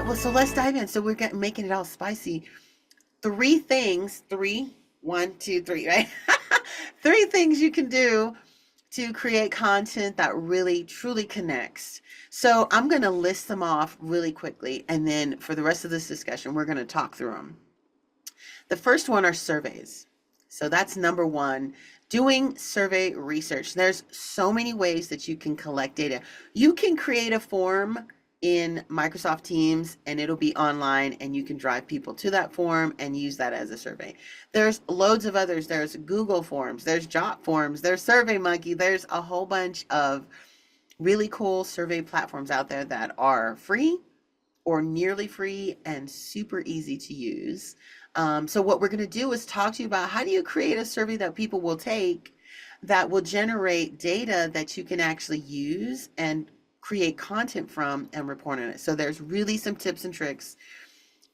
well, so let's dive in. So we're making it all spicy. Three things, three, one, two, three, right? Three things you can do to create content that really truly connects. So I'm going to list them off really quickly. And then for the rest of this discussion, we're going to talk through them. The first one are surveys. So that's number one. Doing survey research. There's so many ways that you can collect data. You can create a form in Microsoft Teams and it'll be online and you can drive people to that form and use that as a survey. There's loads of others. There's Google Forms, there's Jot Forms, there's SurveyMonkey, there's a whole bunch of really cool survey platforms out there that are free or nearly free and super easy to use. So what we're going to do is talk to you about how do you create a survey that people will take that will generate data that you can actually use and create content from and report on it. So there's really some tips and tricks.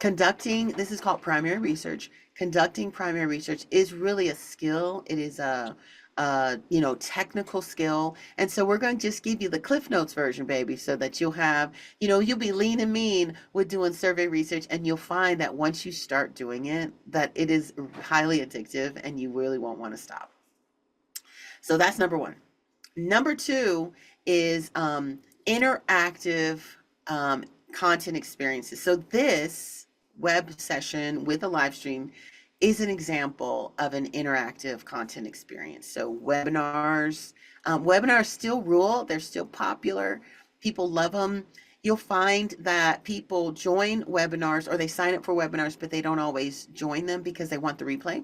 This is called primary research. Conducting primary research is really a skill. It is technical skill. And so we're going to just give you the Cliff Notes version, baby, so that you'll be lean and mean with doing survey research, and you'll find that once you start doing it, that it is highly addictive and you really won't want to stop. So that's number one. Number two is interactive content experiences. So this web session with a live stream is an example of an interactive content experience. So webinars still rule. They're still popular. People love them. You'll find that people join webinars or they sign up for webinars, but they don't always join them because they want the replay.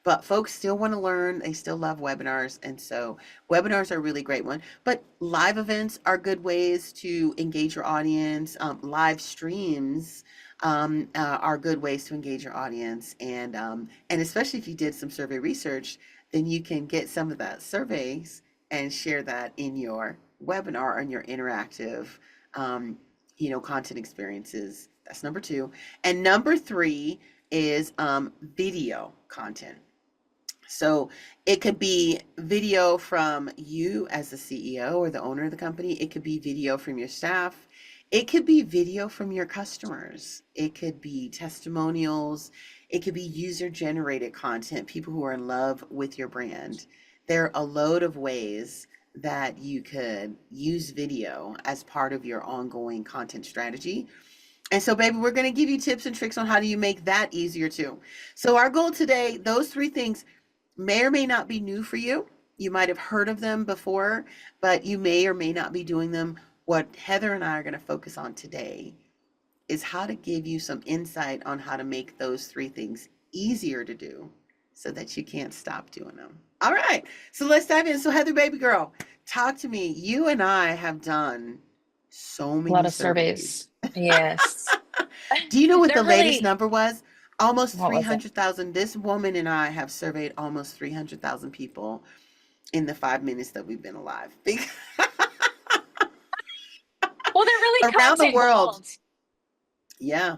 But folks still want to learn. They still love webinars. And so webinars are a really great one. But live events are good ways to engage your audience. Live streams are good ways to engage your audience. And especially if you did some survey research, then you can get some of that surveys and share that in your webinar and your interactive, content experiences. That's number two. And number three is video content. So it could be video from you as the CEO or the owner of the company. It could be video from your staff. It could be video from your customers. It could be testimonials. It could be user generated content, people who are in love with your brand. There are a load of ways that you could use video as part of your ongoing content strategy. And so, baby, we're going to give you tips and tricks on how do you make that easier too. So our goal today, those three things may or may not be new for you. You might have heard of them before, but you may or may not be doing them. What Heather and I are going to focus on today is how to give you some insight on how to make those three things easier to do so that you can't stop doing them. All right, so let's dive in. So Heather, baby girl, talk to me. You and I have done so A lot many of surveys. surveys. Yes. Do you know what the They're latest really, number was? Almost what was it? 300,000. This woman and I have surveyed almost 300,000 people in the 5 minutes that we've been alive. Well, they're really Around the content world. gold. Yeah.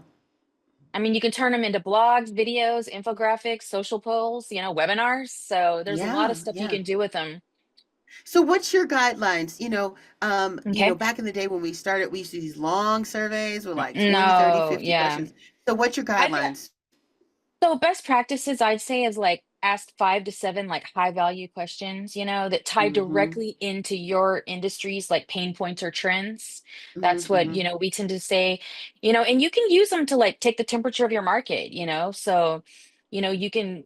I mean, you can turn them into blogs, videos, infographics, social polls, webinars. So there's a lot Yeah. of stuff you Yeah. can do with them. So what's your guidelines? Okay. Back in the day when we started, we used to do these long surveys with like 20, 30, No, 50 yeah. questions. So what's your I think guidelines? so. Best practices, I'd say, is like ask 5 to 7 like high value questions, that tie Mm-hmm. directly into your industry's like pain points or trends. That's Mm-hmm. what, Mm-hmm. we tend to say, and you can use them to like take the temperature of your market, so, you can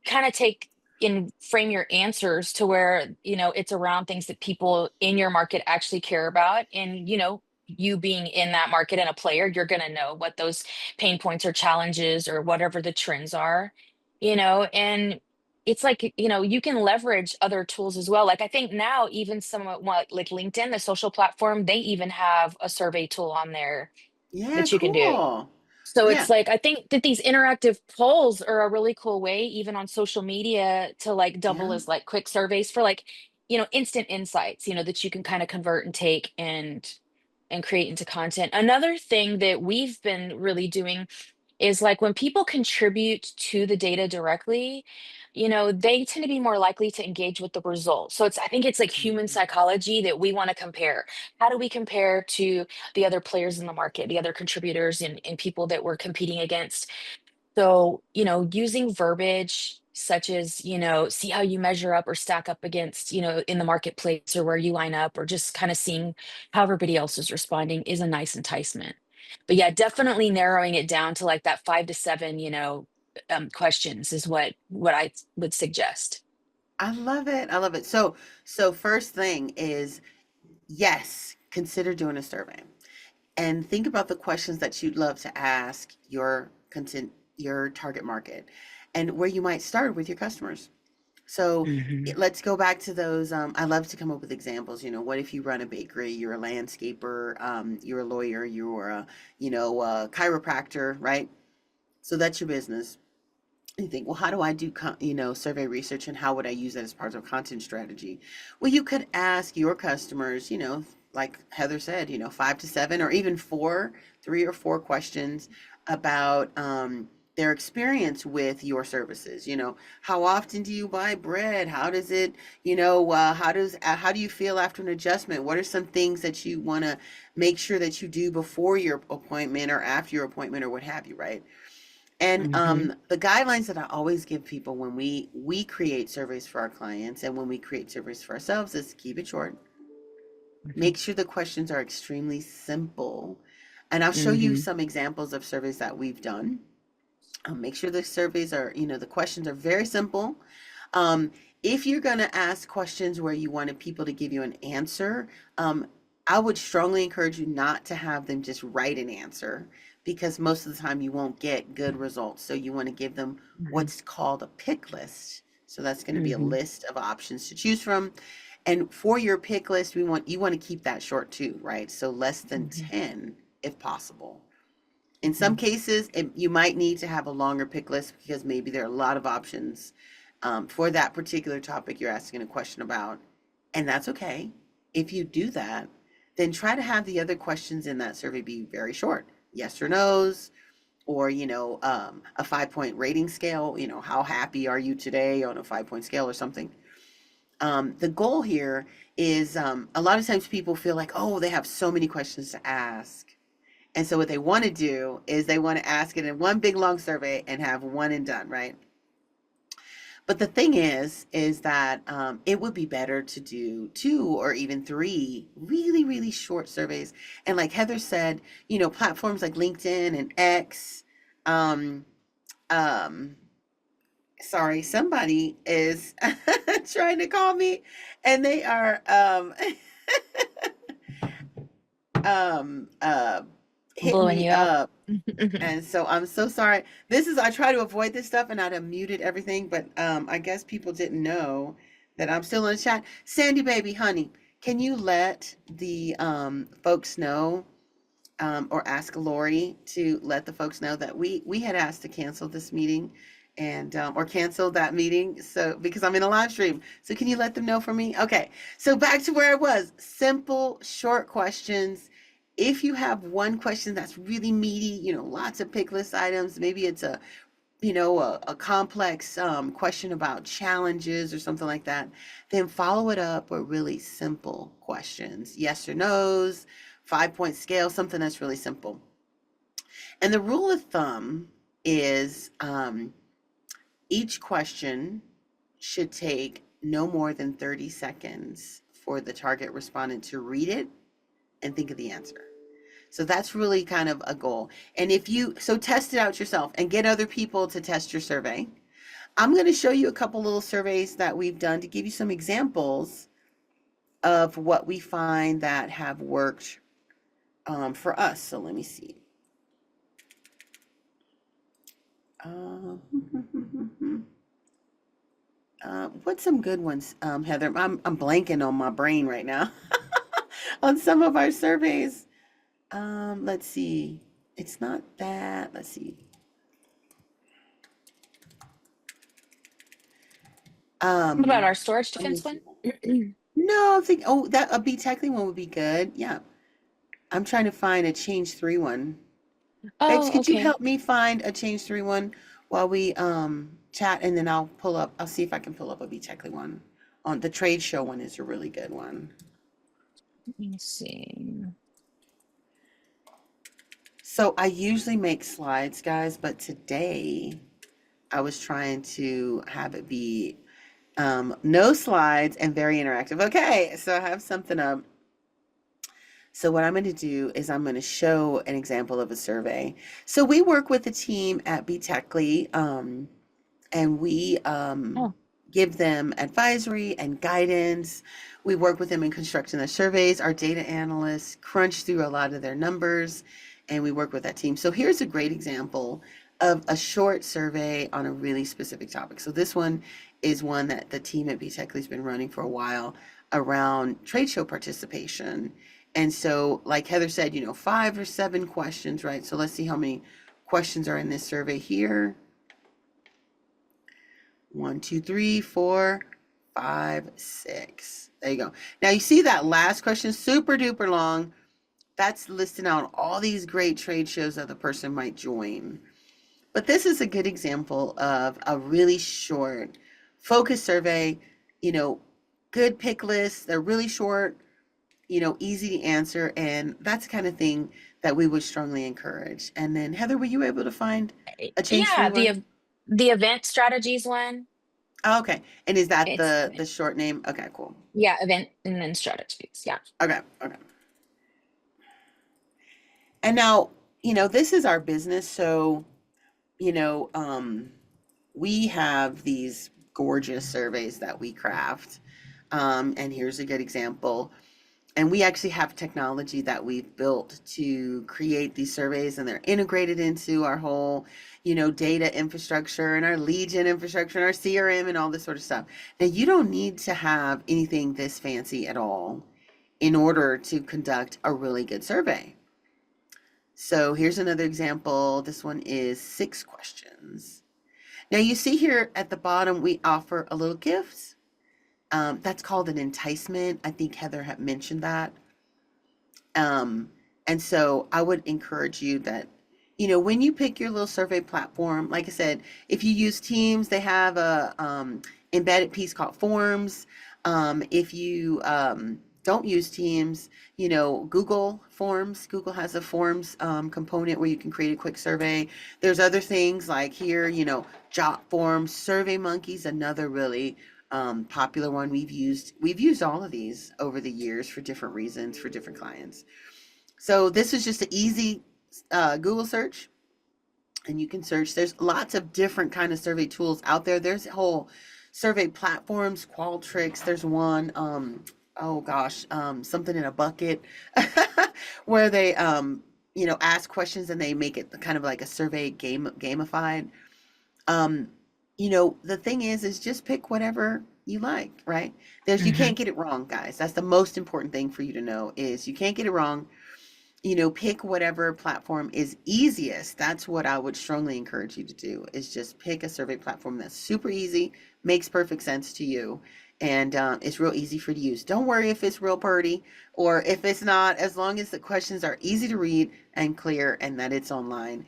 kind of take and frame your answers to where, it's around things that people in your market actually care about. And, you being in that market and a player, you're going to know what those pain points or challenges or whatever the trends are, and it's like, you can leverage other tools as well. Like I think now, even somewhat like LinkedIn, the social platform, they even have a survey tool on there Yeah, that you can do. cool. So it's Yeah. like, I think that these interactive polls are a really cool way, even on social media, to like double Yeah. as like quick surveys for like, instant insights, that you can kind of convert and take and create into content. Another thing that we've been really doing is like when people contribute to the data directly, they tend to be more likely to engage with the results. So I think it's like human Mhm. psychology that we want to compare. How do we compare to the other players in the market, the other contributors and people that we're competing against? So, using verbiage such as, see how you measure up or stack up against, in the marketplace or where you line up, or just kind of seeing how everybody else is responding is a nice enticement. But yeah, definitely narrowing it down to like that 5 to 7, questions is what I would suggest. I love it. I love it. So first thing is, yes, consider doing a survey and think about the questions that you'd love to ask your target market, and where you might start with your customers. So Hmm. let's go back to those. I love to come up with examples. What if you run a bakery? You're a landscaper. You're a lawyer. You're a chiropractor, right? So that's your business. You think, well, how do I do, survey research, and how would I use that as part of a content strategy? Well, you could ask your customers, like Heather said, 5 to 7, or even 3 or 4 questions about their experience with your services. How often do you buy bread? How does it, how do you feel after an adjustment? What are some things that you want to make sure that you do before your appointment or after your appointment, or what have you, right? And Hmm. the guidelines that I always give people when we create surveys for our clients, and when we create surveys for ourselves, is keep it short. Make sure the questions are extremely simple. And I'll show you Hmm. some examples of surveys that we've done. Make sure the surveys are, the questions are very simple. Um, if you're going to ask questions where you wanted people to give you an answer, um, I would strongly encourage you not to have them just write an answer, because most of the time you won't get good results. So you want to give them Hmm. what's called a pick list. So that's going to be a Hmm. list of options to choose from. And for your pick list, you want to keep that short too, right? So less than Hmm. 10 if possible. In some cases, you might need to have a longer pick list, because maybe there are a lot of options for that particular topic you're asking a question about. And that's okay. If you do that, then try to have the other questions in that survey be very short: yes or no's, or, a 5 point rating scale. How happy are you today on a 5 point scale, or something. The goal here is, a lot of times people feel like, oh, they have so many questions to ask. And so what they want to do is they want to ask it in one big long survey and have one and done, right? But the thing is that it would be better to do 2 or even 3 really, really short surveys. And like Heather said, platforms like LinkedIn and X. Um, um, Sorry, somebody is trying to call me, and they are um, uh, hitting Blowing me you up. up. And so I'm so sorry. I try to avoid this stuff, and I'd have muted everything, but I guess people didn't know that I'm still in the chat. Sandy baby, honey, can you let the folks know, or ask Lori to let the folks know that we had asked to cancel this meeting, and or cancel that meeting, so because I'm in a live stream. So can you let them know for me? Okay. So back to where I was. Simple, short questions. If you have one question that's really meaty, lots of pick list items, maybe it's a complex question about challenges or something like that, then follow it up with really simple questions: yes or no's, 5 point scale, something that's really simple. And the rule of thumb is, each question should take no more than 30 seconds for the target respondent to read it and think of the answer. So that's really kind of a goal. And so test it out yourself and get other people to test your survey. I'm going to show you a couple little surveys that we've done to give you some examples of what we find that have worked for us. So let me see. Um, what's some good ones, Heather? I'm blanking on my brain right now on some of our surveys. Let's see. It's not that. Let's see. What about our Um, storage Let me defense see. one? No, I think. Oh, that a B Techly one would be good. Yeah, I'm trying to find a Change 3 one. Babes, Oh, could you okay. help me find a Change 3 one? while we chat, and then I'll see if I can pull up a Techly one. On the trade show one is a really good one. Let me see. So I usually make slides, guys, but today I was trying to have it be no slides and very interactive. Okay, so I have something up. So what I'm going to do is I'm going to show an example of a survey. So we work with a team at BTechly, and we Oh, give them advisory and guidance. We work with them in constructing their surveys. Our data analysts crunch through a lot of their numbers, and we work with that team. So here's a great example of a short survey on a really specific topic. So this one is one that the team at BTechly has been running for a while around trade show participation. And so, like Heather said, 5 or 7 questions, right? So let's see how many questions are in this survey here. 1, 2, 3, 4, 5, 6. There you go. Now you see that last question, super duper long. That's listing out all these great trade shows that the person might join. But this is a good example of a really short focus survey, you know, good pick lists. They're really short, easy to answer. And that's the kind of thing that we would strongly encourage. And then Heather, were you able to find a change yeah, free the one? the event strategies one. Oh, okay. And is that It's the short name? Okay, cool. yeah, event and then strategies. Yeah. Okay, okay. And now, this is our business, so, you know, um, we have these gorgeous surveys that we craft. And here's a good example. And we actually have technology that we've built to create these surveys, and they're integrated into our whole, data infrastructure and our lead gen infrastructure and our CRM and all this sort of stuff. Now, you don't need to have anything this fancy at all in order to conduct a really good survey. So here's another example. This one is 6 questions. Now you see here at the bottom, we offer a little gift. That's called an enticement. I think Heather had mentioned that. Um, and so I would encourage you that, when you pick your little survey platform, like I said, if you use Teams, they have a embedded piece called Forms. If you don't use Teams, Google Forms. Google has a Forms component where you can create a quick survey. There's other things like here, Jot Forms, Survey Monkeys, another really popular one we've used all of these over the years for different reasons for different clients. So this is just an easy Google search, and you can search. There's lots of different kind of survey tools out there. There's whole survey platforms, Qualtrics. There's one, oh gosh, something in a bucket, where they ask questions and they make it kind of like a survey gamified. um, the thing is just pick whatever you like, right? You Hmm. can't get it wrong, guys. That's the most important thing for you to know is you can't get it wrong. Pick whatever platform is easiest. That's what I would strongly encourage you to do is just pick a survey platform that's super easy, makes perfect sense to you, and it's real easy for you to use. Don't worry if it's real pretty or if it's not, as long as the questions are easy to read and clear and that it's online,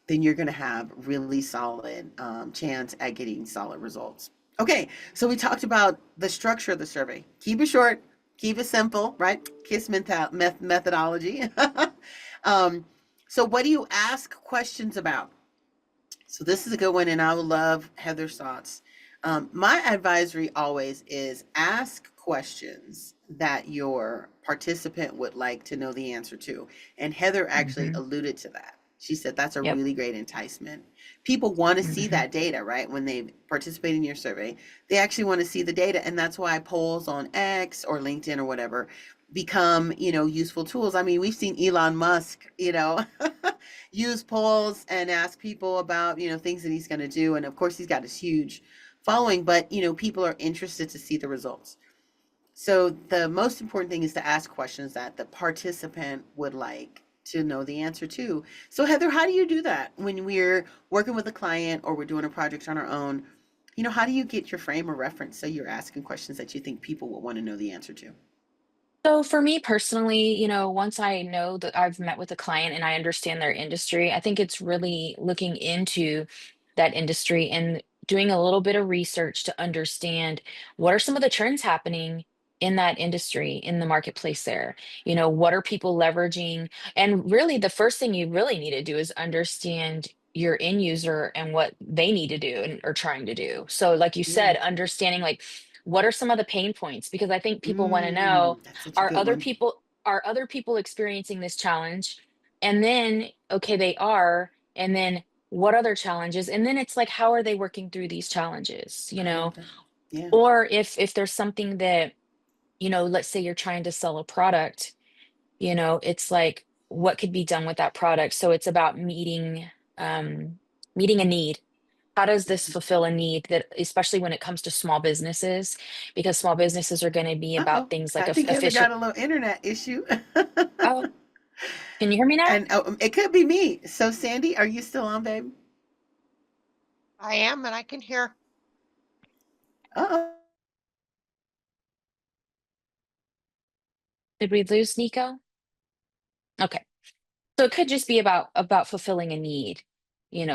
then you're going to have really solid chance at getting solid results. Okay, so we talked about the structure of the survey. Keep it short, keep it simple, right? KISS methodology. um, so, what do you ask questions about? So, this is a good one, and I would love Heather's thoughts. My advisory always is ask questions that your participant would like to know the answer to. And Heather actually Hmm. alluded to that. She said that's a Yep. really great enticement. People want to see Hmm. that data, right? When they participate in your survey, they actually want to see the data. And that's why polls on X or LinkedIn or whatever become, useful tools. I mean, we've seen Elon Musk, use polls and ask people about, things that he's going to do. And of course, he's got this huge following, but, people are interested to see the results. So the most important thing is to ask questions that the participant would like to know the answer to. So Heather, how do you do that when we're working with a client or we're doing a project on our own? How do you get your frame of reference so you're asking questions that you think people will want to know the answer to? So for me personally, once I know that I've met with a client and I understand their industry, I think it's really looking into that industry and doing a little bit of research to understand what are some of the trends happening in that industry, in the marketplace there. What are people leveraging? And really, the first thing you really need to do is understand your end user and what they need to do and are trying to do. So, like you Yeah. said, understanding like what are some of the pain points? Because I think people want to know, That's such a are good other one. people are other people experiencing this challenge? And then, okay, they are. And then what other challenges? And then it's like, how are they working through these challenges? I love that. Yeah. Or if there's something that, let's say you're trying to sell a product, it's like what could be done with that product. So it's about meeting a need. How does this fulfill a need that, especially when it comes to small businesses, because small businesses are going to be about Uh-oh. things like I think Heather efficient. got a little internet issue. Oh, can you hear me now? And it could be me. So, Sandy, are you still on, babe? I am, and I can hear. Uh-oh. Did we lose Nico? Okay. So it could just be about fulfilling a need,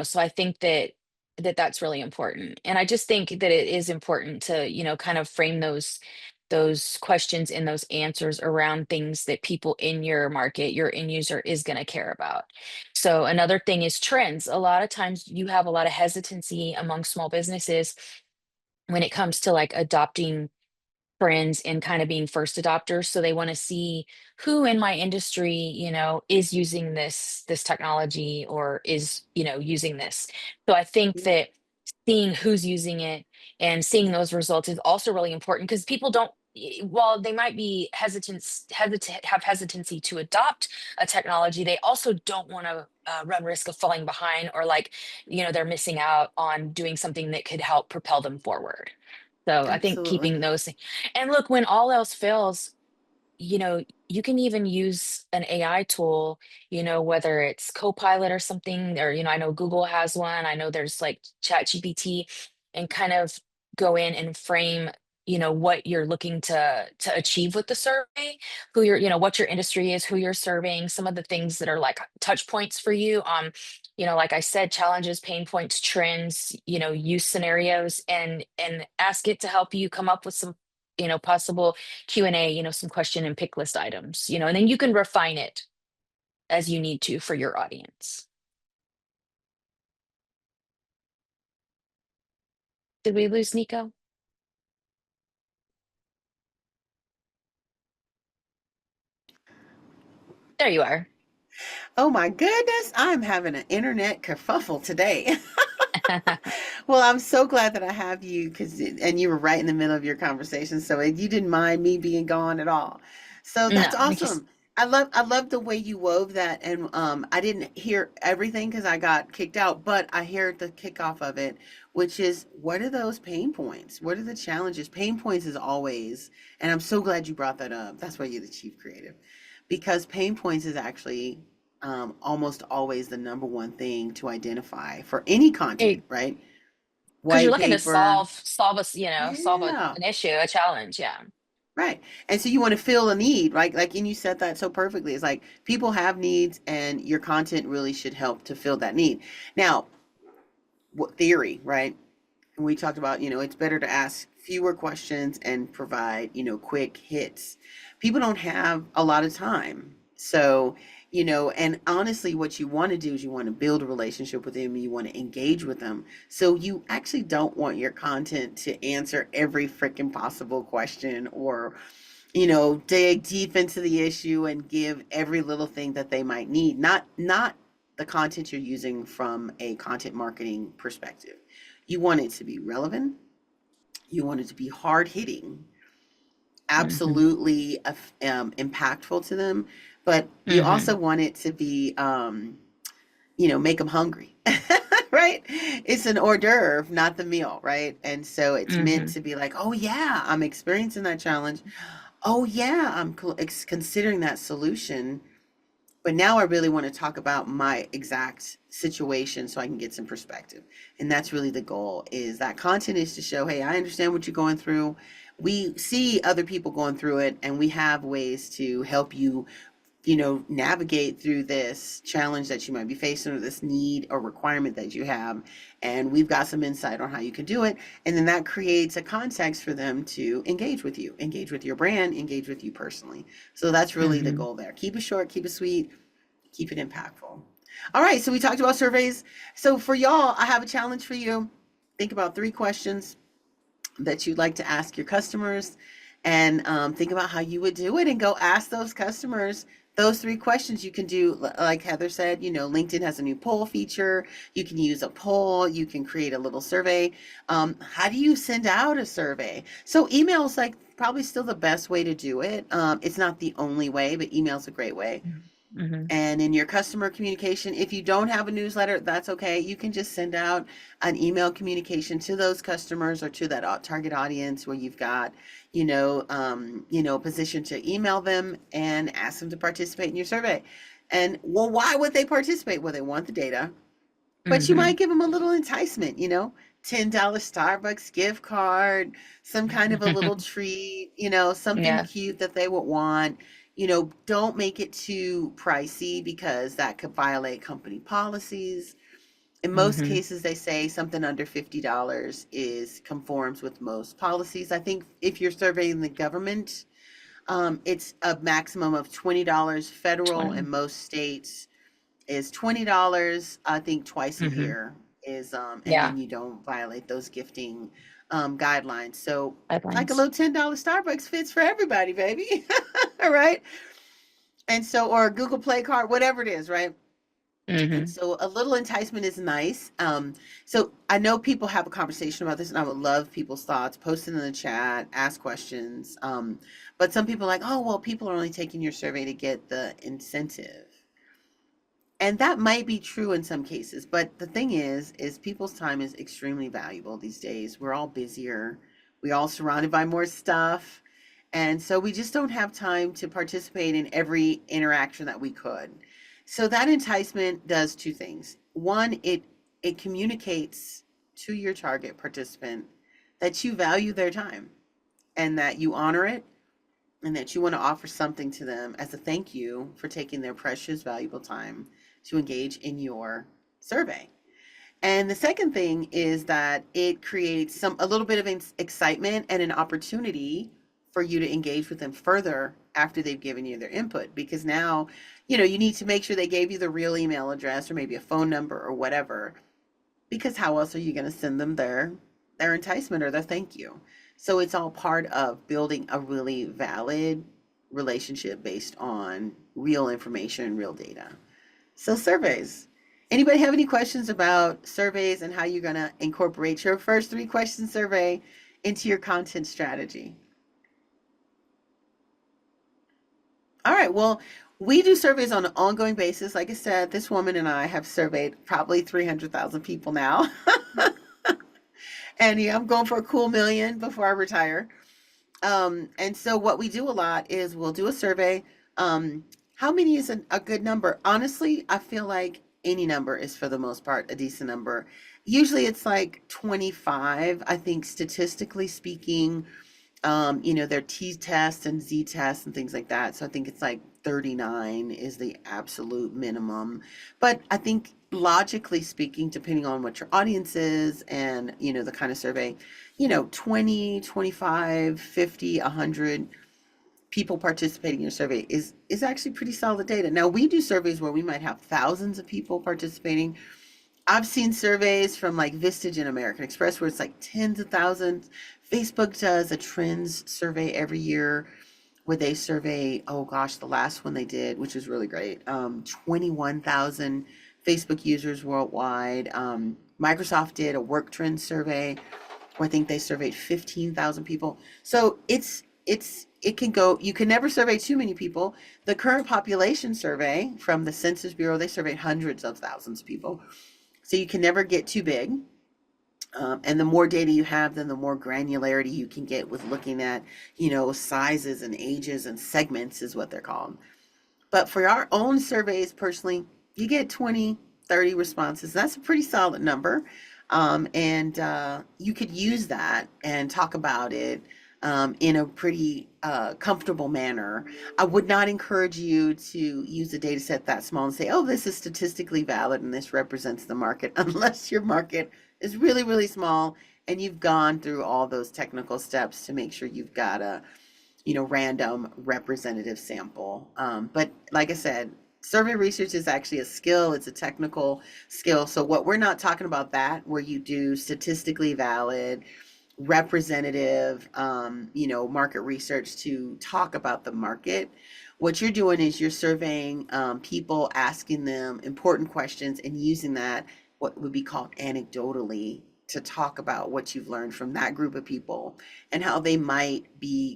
so I think that's really important. And I just think that it is important to, kind of frame those questions and those answers around things that people in your market, your end user is going to care about. So another thing is trends. A lot of times you have a lot of hesitancy among small businesses when it comes to like adopting trends and kind of being first adopters. So they want to see who in my industry, is using this technology or is, using this. So I think Yeah, that seeing who's using it and seeing those results is also really important because people don't while they might be have hesitancy to adopt a technology, they also don't want to run risk of falling behind or like, they're missing out on doing something that could help propel them forward. So I think absolutely. keeping those and look, when all else fails, you can even use an AI tool, whether it's Copilot or something, or, I know Google has one. I know there's like ChatGPT, and kind of go in and frame, what you're looking to achieve with the survey, who what your industry is, who you're serving, some of the things that are like touch points for you. Like I said, challenges, pain points, trends, use scenarios, and ask it to help you come up with some, possible Q&A, some question and pick list items, and then you can refine it as you need to for your audience. Did we lose Nico? There you are. Oh my goodness, I'm having an internet kerfuffle today. Well, I'm so glad that I have you and you were right in the middle of your conversation, so you didn't mind me being gone at all. So No, that's awesome. I love the way you wove that, and I didn't hear everything because I got kicked out, but I heard the kickoff of it, which is what are those pain points? What are the challenges? Pain points is always, and I'm so glad you brought that up. That's why you're the chief creative, because pain points is actually almost always the number one thing to identify for any content, right? because you're White looking to paper. solve Yeah. an issue, a challenge. Yeah. Right. And so you want to fill a need, right? And you said that so perfectly. It's like people have needs and your content really should help to fill that need. Now, what theory, right? And we talked about, it's better to ask fewer questions and provide, quick hits. People don't have a lot of time. So, and honestly, what you want to do is you want to build a relationship with them, you want to engage with them. So, you actually don't want your content to answer every freaking possible question or, dig deep into the issue and give every little thing that they might need. Not the content you're using from a content marketing perspective. You want it to be relevant. You want it to be hard hitting, Hmm. absolutely impactful to them. But you Hmm. also want it to be, make them hungry, right? It's an hors d'oeuvre, not the meal, right? And so it's meant Hmm. to be like, oh yeah, I'm experiencing that challenge. Oh yeah, I'm considering that solution. But now I really want to talk about my exact situation so I can get some perspective. And that's really the goal is that content is to show, hey, I understand what you're going through. We see other people going through it and we have ways to help you, navigate through this challenge that you might be facing or this need or requirement that you have. And we've got some insight on how you can do it. And then that creates a context for them to engage with you, engage with your brand, engage with you personally. So that's really the Hmm. goal there. Keep it short, keep it sweet, keep it impactful. All right. So we talked about surveys. So for y'all, I have a challenge for you. Think about 3 questions that you'd like to ask your customers, and think about how you would do it and go ask those customers those 3 questions. You can do, like Heather said, LinkedIn has a new poll feature. You can use a poll. You can create a little survey. How do you send out a survey? So email is like probably still the best way to do it. It's not the only way, but email is a great way. Hmm. And in your customer communication, if you don't have a newsletter, that's okay. You can just send out an email communication to those customers or to that target audience where you've got, a position to email them and ask them to participate in your survey. And well, why would they participate? Well, they want the data, but you Hmm. might give them a little enticement, $10 Starbucks gift card, some kind of a little treat, something Yeah. cute that they would want. Don't make it too pricey because that could violate company policies. In most Hmm. cases, they say something under $50 is conforms with most policies. I think if you're surveying the government, it's a maximum of $20. Federal 20. in most states is $20. I think twice a Hmm. year is, and Yeah. then you don't violate those gifting guidelines. So like a Guidelines. little $10 Starbucks fits for everybody, baby. All right. And so, or a Google Play card, whatever it is, right? And Hmm. so a little enticement is nice. So I know people have a conversation about this, and I would love people's thoughts. Post it in the chat, ask questions. But some people are like, oh, well, people are only taking your survey to get the incentive. And that might be true in some cases, but the thing is people's time is extremely valuable these days. We're all busier. We all surrounded by more stuff. And so we just don't have time to participate in every interaction that we could. So that enticement does 2 things. One, it communicates to your target participant that you value their time and that you honor it and that you want to offer something to them as a thank you for taking their precious, valuable time to engage in your survey. And the second thing is that it creates a little bit of excitement and an opportunity for you to engage with them further after they've given you their input, because now, you need to make sure they gave you the real email address or maybe a phone number or whatever, because how else are you going to send them their enticement or their thank you? So it's all part of building a really valid relationship based on real information, real data. So surveys. Anybody have any questions about surveys and how you're going to incorporate your first 3-question survey into your content strategy? All right. Well, we do surveys on an ongoing basis. Like I said, this woman and I have surveyed probably 300,000 people now. And yeah, I'm going for a cool million before I retire. And so what we do a lot is we'll do a survey. How many is a good number? Honestly, I feel like any number is for the most part a decent number. Usually it's like 25. I think statistically speaking, there are T tests and Z tests and things like that. So I think it's like 39 is the absolute minimum. But I think logically speaking, depending on what your audience is and, the kind of survey, 20, 25, 50, 100 people participating in your survey is actually pretty solid data. Now we do surveys where we might have thousands of people participating. I've seen surveys from like Vistage and American Express where it's like tens of thousands. Facebook does a trends survey every year where they survey, oh gosh, the last one they did, which was really great, 21,000 Facebook users worldwide. Microsoft did a work trend survey where I think they surveyed 15,000 people. So it can go, you can never survey too many people. The current population survey from the Census Bureau, they surveyed hundreds of thousands of people. So you can never get too big. And the more data you have, then the more granularity you can get with looking at, sizes and ages and segments is what they're called. But for our own surveys, personally, you get 20, 30 responses. That's a pretty solid number. And you could use that and talk about it in a pretty comfortable manner. I would not encourage you to use a data set that small and say, oh, this is statistically valid and this represents the market, unless your market is really, really small and you've gone through all those technical steps to make sure you've got a random representative sample. But like I said, survey research is actually a skill. It's a technical skill. So what we're not talking about that, where you do statistically valid, representative, market research to talk about the market. What you're doing is you're surveying people, asking them important questions and using that, what would be called anecdotally, to talk about what you've learned from that group of people and how they might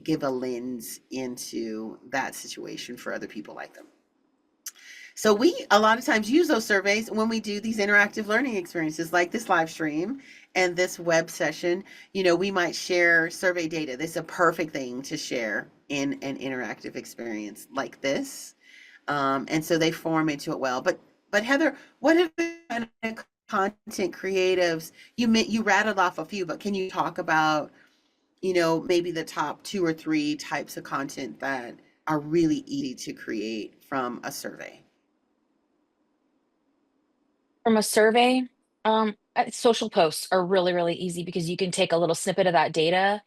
give a lens into that situation for other people like them. So we a lot of times use those surveys when we do these interactive learning experiences like this live stream and this web session. We might share survey data. This is a perfect thing to share in an interactive experience like this. And so they form into it well. But Heather, what are the kind of content creatives? You rattled off a few, but can you talk about, maybe the top 2 or 3 types of content that are really easy to create from a survey? From a survey, social posts are really, really easy because you can take a little snippet of that data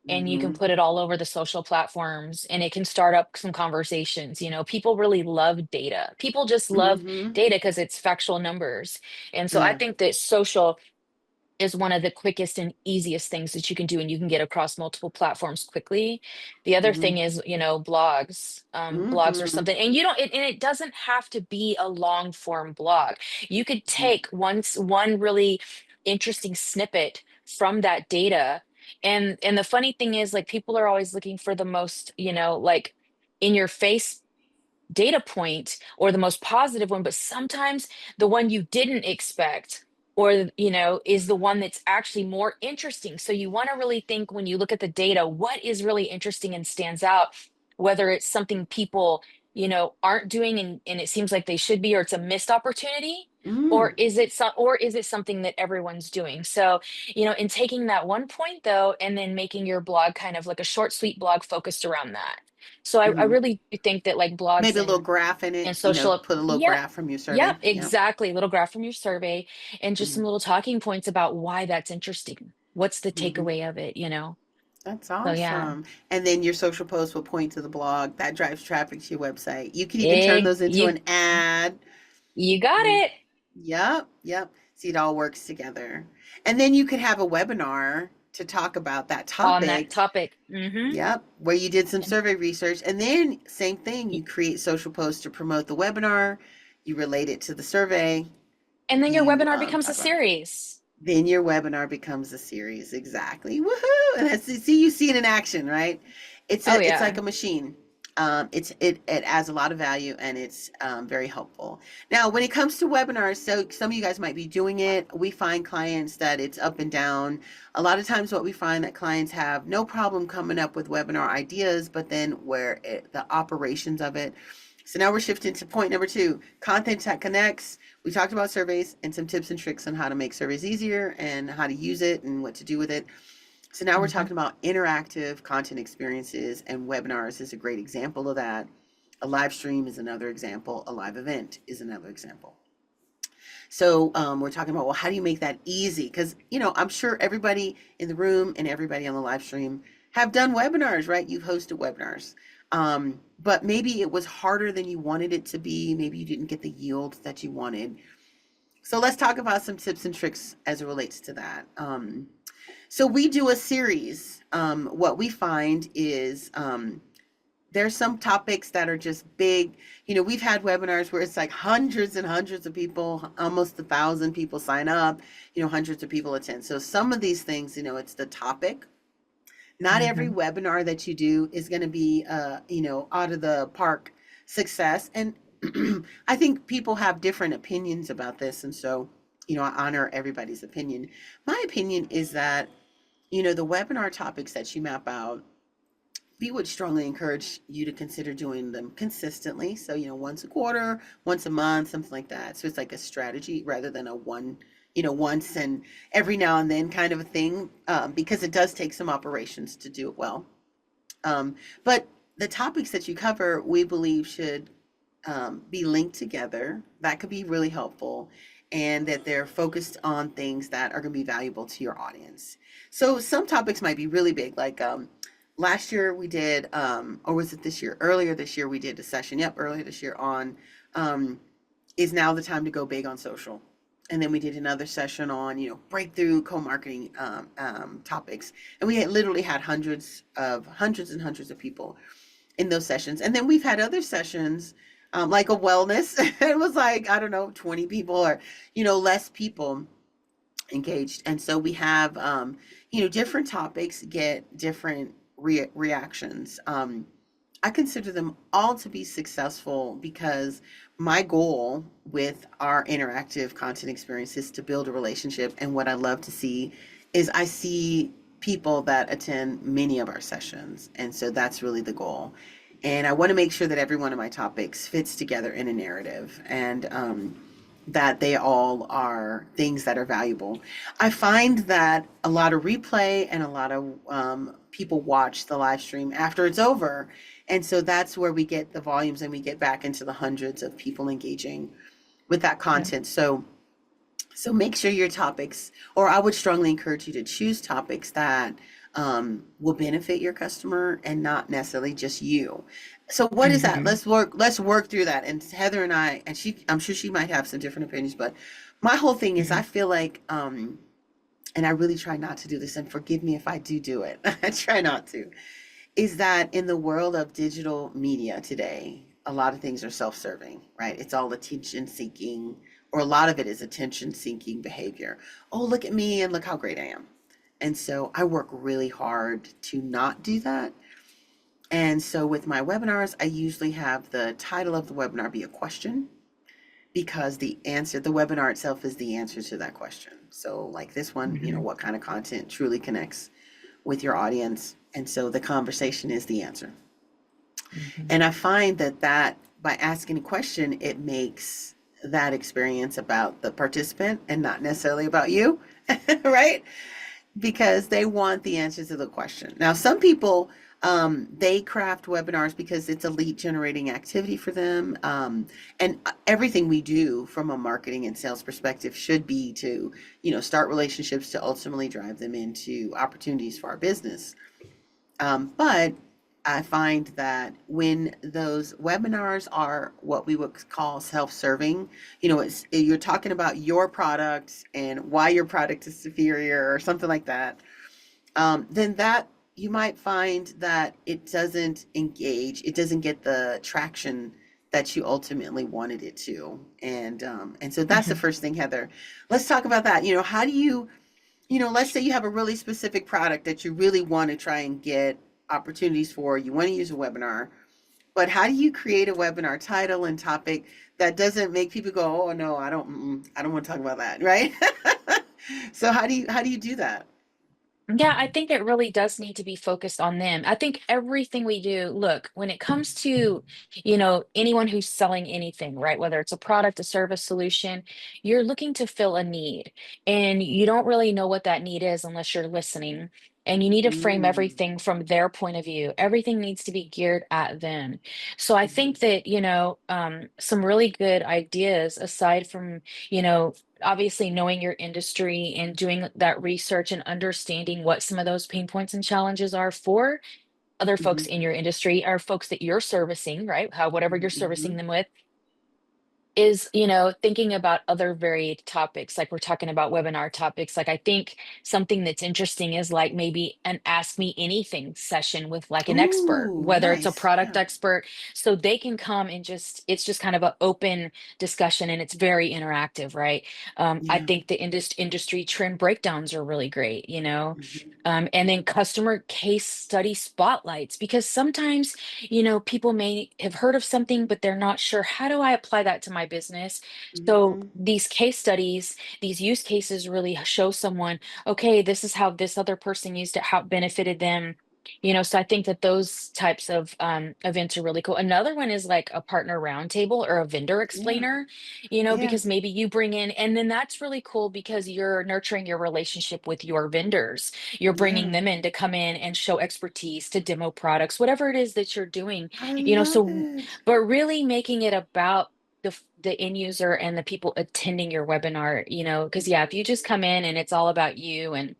and you can Mm-hmm. put it all over the social platforms and it can start up some conversations. People really love data. People just love Mm-hmm. data because it's factual numbers. And so I Yeah. think that social is one of the quickest and easiest things that you can do, and you can get across multiple platforms quickly. The other Mm-hmm. thing is, blogs. Blogs are Mm-hmm. something, and you don't, and it doesn't have to be a long form blog. You could take one really interesting snippet from that data, and the funny thing is, like, people are always looking for the most, like, in your face data point or the most positive one, but sometimes the one you didn't expect or is the one that's actually more interesting. So you want to really think, when you look at the data, what is really interesting and stands out, whether it's something people aren't doing and it seems like they should be, or it's a missed opportunity, Mm-hmm. or is it something that everyone's doing. So in taking that one point though, and then making your blog kind of like a short sweet blog focused around that. So I Mm-hmm. really do think that, like, blogs Maybe a little and graph in it, social. put a little Yep. graph from your Yep, survey. Yep. exactly. Little graph from your survey and just Mm-hmm. some little talking points about why that's interesting. What's the Mm-hmm. takeaway of it? That's So yeah. awesome. And then your social post will point to the blog that drives traffic to your website. You can even turn Eh, those into you an ad. you got Mhm. it Yep, yep. See, it all works together. And then you could have a webinar to talk about that on that topic. topic. Mm-hmm. Yep, where you did some And, survey research. And then, same thing, y- you create social posts to promote the webinar, you relate it to the survey, and then your you webinar becomes a talk about it. series. Then your webinar becomes a series. Exactly. Woohoo! And that's, see, you see it in action, right? Oh It's like yeah. a machine. It adds a lot of value and it's very helpful. Now, when it comes to webinars, so some of you guys might be doing it. We find clients that it's up and down. A lot of times, what we find that clients have no problem coming up with webinar ideas, but then the operations of it. So now we're shifting to point number 2, content that connects. We talked about surveys and some tips and tricks on how to make surveys easier and how to use it and what to do with it. So now we're Hmm. talking about interactive content experiences, and webinars is a great example of that. A live stream is another example. A live event is another example. So we're talking about, well, how do you make that easy? Because, I'm sure everybody in the room and everybody on the live stream have done webinars, right? You've hosted webinars. But maybe it was harder than you wanted it to be. Maybe you didn't get the yield that you wanted. So let's talk about some tips and tricks as it relates to that. So we do a series. What we find is there's some topics that are just big. We've had webinars where it's like hundreds and hundreds of people, almost 1,000 people sign up, hundreds of people attend. So some of these things, it's the topic. Not every Hmm. webinar that you do is going to be, out of the park success. And I think people have different opinions about this. And so, I honor everybody's opinion. My opinion is that, the webinar topics that you map out, we would strongly encourage you to consider doing them consistently. So, once a quarter, once a month, something like that. So it's like a strategy rather than a one, once and every now and then kind of a thing, because it does take some operations to do it well. But the topics that you cover, we believe should be linked together. That could be really helpful, and that they're focused on things that are going to be valuable to your audience. So some topics might be really big, like last year we did, or was it this year? Earlier this year we did a session. Yep, earlier this year on um, is now the time to go big on social. And then we did another session on, breakthrough co-marketing topics. And we had literally had hundreds and hundreds of people in those sessions. And then we've had other sessions, like a wellness. It was like, I don't know, 20 people or, less people engaged. And so we have, different topics get different reactions. I consider them all to be successful because my goal with our interactive content experience is to build a relationship. And what I love to see is I see people that attend many of our sessions. And so that's really the goal. And I want to make sure that every one of my topics fits together in a narrative, and that they all are things that are valuable. I find that a lot of replay and a lot of people watch the live stream after it's over. And so that's where we get the volumes and we get back into the hundreds of people engaging with that content. So make sure your topics, or I would strongly encourage you to choose topics that will benefit your customer and not necessarily just you. So what is that? Mm-hmm. Let's work through that. And Heather and I, and I'm sure she might have some different opinions, but my whole thing is I Mm-hmm. feel like, and I really try not to do this, and forgive me if I do it. I try not to, is that in the world of digital media today, a lot of things are self-serving, right? It's all attention seeking, or a lot of it is attention seeking behavior. Oh, look at me and look how great I am. And so I work really hard to not do that. And so with my webinars, I usually have the title of the webinar be a question, because the webinar itself is the answer to that question. So like this one, Mm-hmm. what kind of content truly connects with your audience? And so the conversation is the answer. Mm-hmm. And I find that by asking a question, it makes that experience about the participant and not necessarily about you, right? Because they want the answer to the question. Now, some people, they craft webinars because it's a lead generating activity for them. And everything we do from a marketing and sales perspective should be to, start relationships to ultimately drive them into opportunities for our business. But I find that when those webinars are what we would call self-serving, you're talking about your product and why your product is superior or something like that, then that you might find that it doesn't get the traction that you ultimately wanted it to. And so that's the Mm-hmm. first thing, Heather. Let's talk about that. How do you, let's say you have a really specific product that you really want to try and get opportunities for, you want to use a webinar, but how do you create a webinar title and topic that doesn't make people go, oh no, I don't want to talk about that, right? So how do you do that? Yeah, I think it really does need to be focused on them. I think everything we do, look, when it comes to, anyone who's selling anything, right? Whether it's a product, a service, solution, you're looking to fill a need. And you don't really know what that need is unless you're listening. And you need to frame Mm, everything from their point of view. Everything needs to be geared at them. So I mhm, think that, some really good ideas aside from, you know, obviously knowing your industry and doing that research and understanding what some of those pain points and challenges are for other folks mhm, in your industry or folks that you're servicing, right? How whatever mhm, you're servicing mhm. them with is, thinking about other varied topics, like we're talking about webinar topics. Like I think something that's interesting is like maybe an ask me anything session with like an expert, Ooh, whether it's a nice. product Yeah. expert, so they can come and it's just kind of an open discussion and it's very interactive, right? I Yeah. think the industry trend breakdowns are really great, Mhm, and then customer case study spotlights, because sometimes people may have heard of something, but they're not sure, how do I apply that to my business? So mhm, these case studies, these use cases really show someone, okay, this is how this other person used it, how it benefited them. So I think that those types of events are really cool. Another one is like a partner roundtable or a vendor Yeah, explainer, yeah. because maybe you bring in, and then that's really cool because you're nurturing your relationship with your vendors. You're bringing Yeah, them in to come in and show expertise, to demo products, whatever it is that you're doing, I love so, it. but really making it about the end user and the people attending your webinar, because yeah, if you just come in and it's all about you and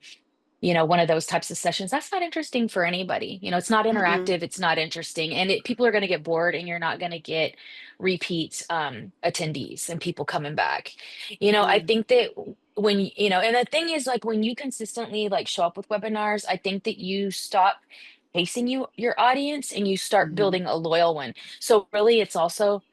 one of those types of sessions, that's not interesting for anybody. It's not Mm-mm. interactive, it's not interesting, and people are going to get bored, and you're not going to get repeat attendees and people coming back. I Mm, think that when and the thing is, like, when you consistently like show up with webinars, I think that you stop pacing your audience and you start mhm. building a loyal one. So really, it's also,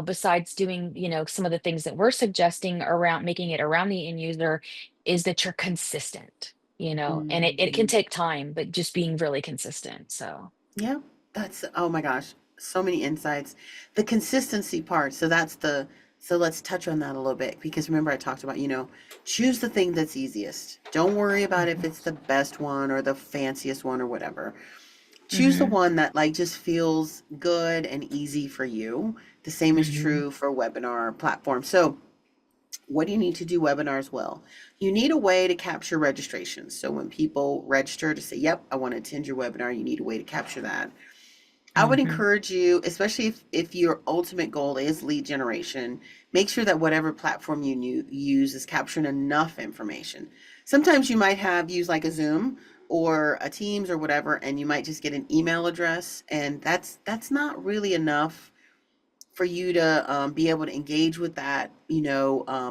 besides doing, some of the things that we're suggesting around making it around the end user, is that you're consistent, and it can Mhm. take time, but just being really consistent. So, Yeah, that's, oh my gosh, so many insights. The consistency part. So let's touch on that a little bit because remember I talked about, choose the thing that's easiest. Don't worry about if mhm, it's the best one or the fanciest one or whatever. Choose the mhm, one that like just feels good and easy for you. The same is mhm, true for webinar platforms. So what do you need to do webinars well? You need a way to capture registrations. So when people register to say, yep, I want to attend your webinar, you need a way to capture that. I would mhm, encourage you, especially if your ultimate goal is lead generation, make sure that whatever platform use is capturing enough information. Sometimes you might have use like a Zoom or a Teams or whatever, and you might just get an email address, and that's not really enough for you to be able to engage with that,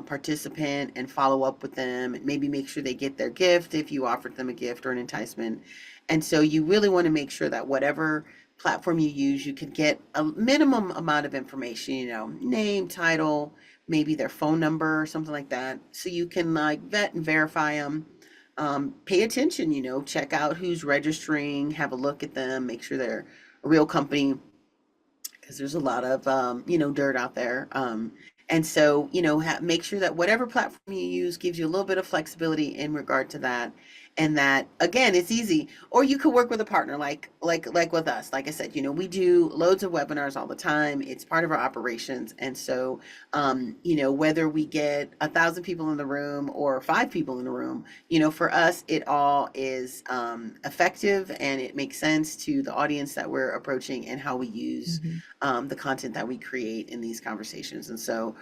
participant and follow up with them, and maybe make sure they get their gift if you offered them a gift or an enticement. And so you really want to make sure that whatever platform you use, you can get a minimum amount of information, name, title, maybe their phone number or something like that, so you can like vet and verify them. Pay attention, check out who's registering, have a look at them, make sure they're a real company because there's a lot of dirt out there. And so make sure that whatever platform you use gives you a little bit of flexibility in regard to that, and that again it's easy. Or you could work with a partner like with us. Like I said, we do loads of webinars all the time. It's part of our operations, and so whether we get 1,000 people in the room or 5 people in the room, for us, it all is effective and it makes sense to the audience that we're approaching and how we use mhm, the content that we create in these conversations. And so,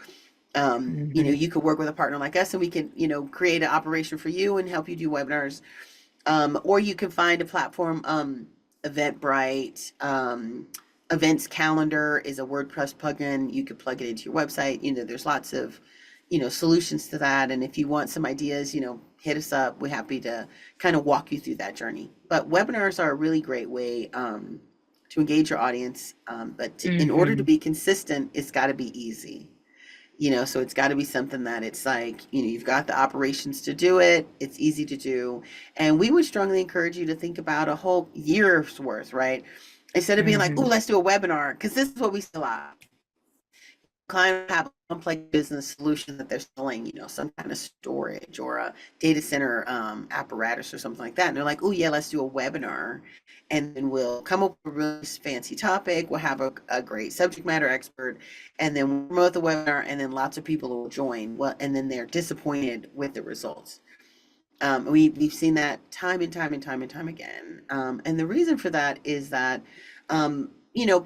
mhm, you could work with a partner like us and we can, create an operation for you and help you do webinars. Or you can find a platform, Eventbrite, Events Calendar is a WordPress plugin. You could plug it into your website. There's lots of, solutions to that. And if you want some ideas, hit us up. We're happy to kind of walk you through that journey. But webinars are a really great way to engage your audience. In order to mhm, be consistent, it's got to be easy. So it's got to be something that it's like, you've got the operations to do it. It's easy to do. And we would strongly encourage you to think about a whole year's worth, right? Instead of being like, oh, mhm, let's do a webinar, because this is what we still have. Clients have a complex business solution that they're selling, some kind of storage or a data center apparatus or something like that. And they're like, oh, yeah, let's do a webinar. And then we'll come up with a really fancy topic. We'll have a great subject matter expert. And then we'll promote the webinar. And then lots of people will join. Well, and then they're disappointed with the results. We've seen that time and time and time and time again. And the reason for that is that,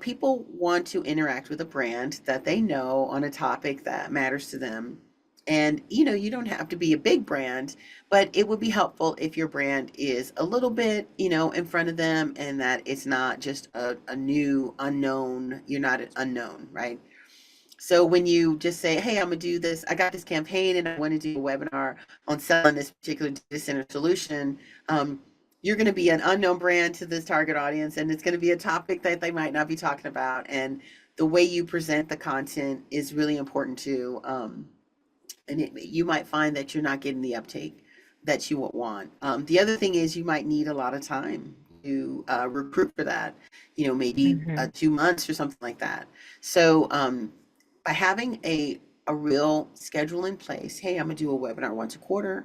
people want to interact with a brand that they know on a topic that matters to them. And, you don't have to be a big brand, but it would be helpful if your brand is a little bit, in front of them and that it's not just a new unknown. You're not an unknown, right? So when you just say, hey, I'm gonna do this, I got this campaign and I want to do a webinar on selling this particular data center solution, you're going to be an unknown brand to this target audience, and it's going to be a topic that they might not be talking about. And the way you present the content is really important too. You might find that you're not getting the uptake that you would want. The other thing is you might need a lot of time to recruit for that, maybe mhm, 2 months or something like that. So by having a real schedule in place, hey, I'm gonna do a webinar once a quarter.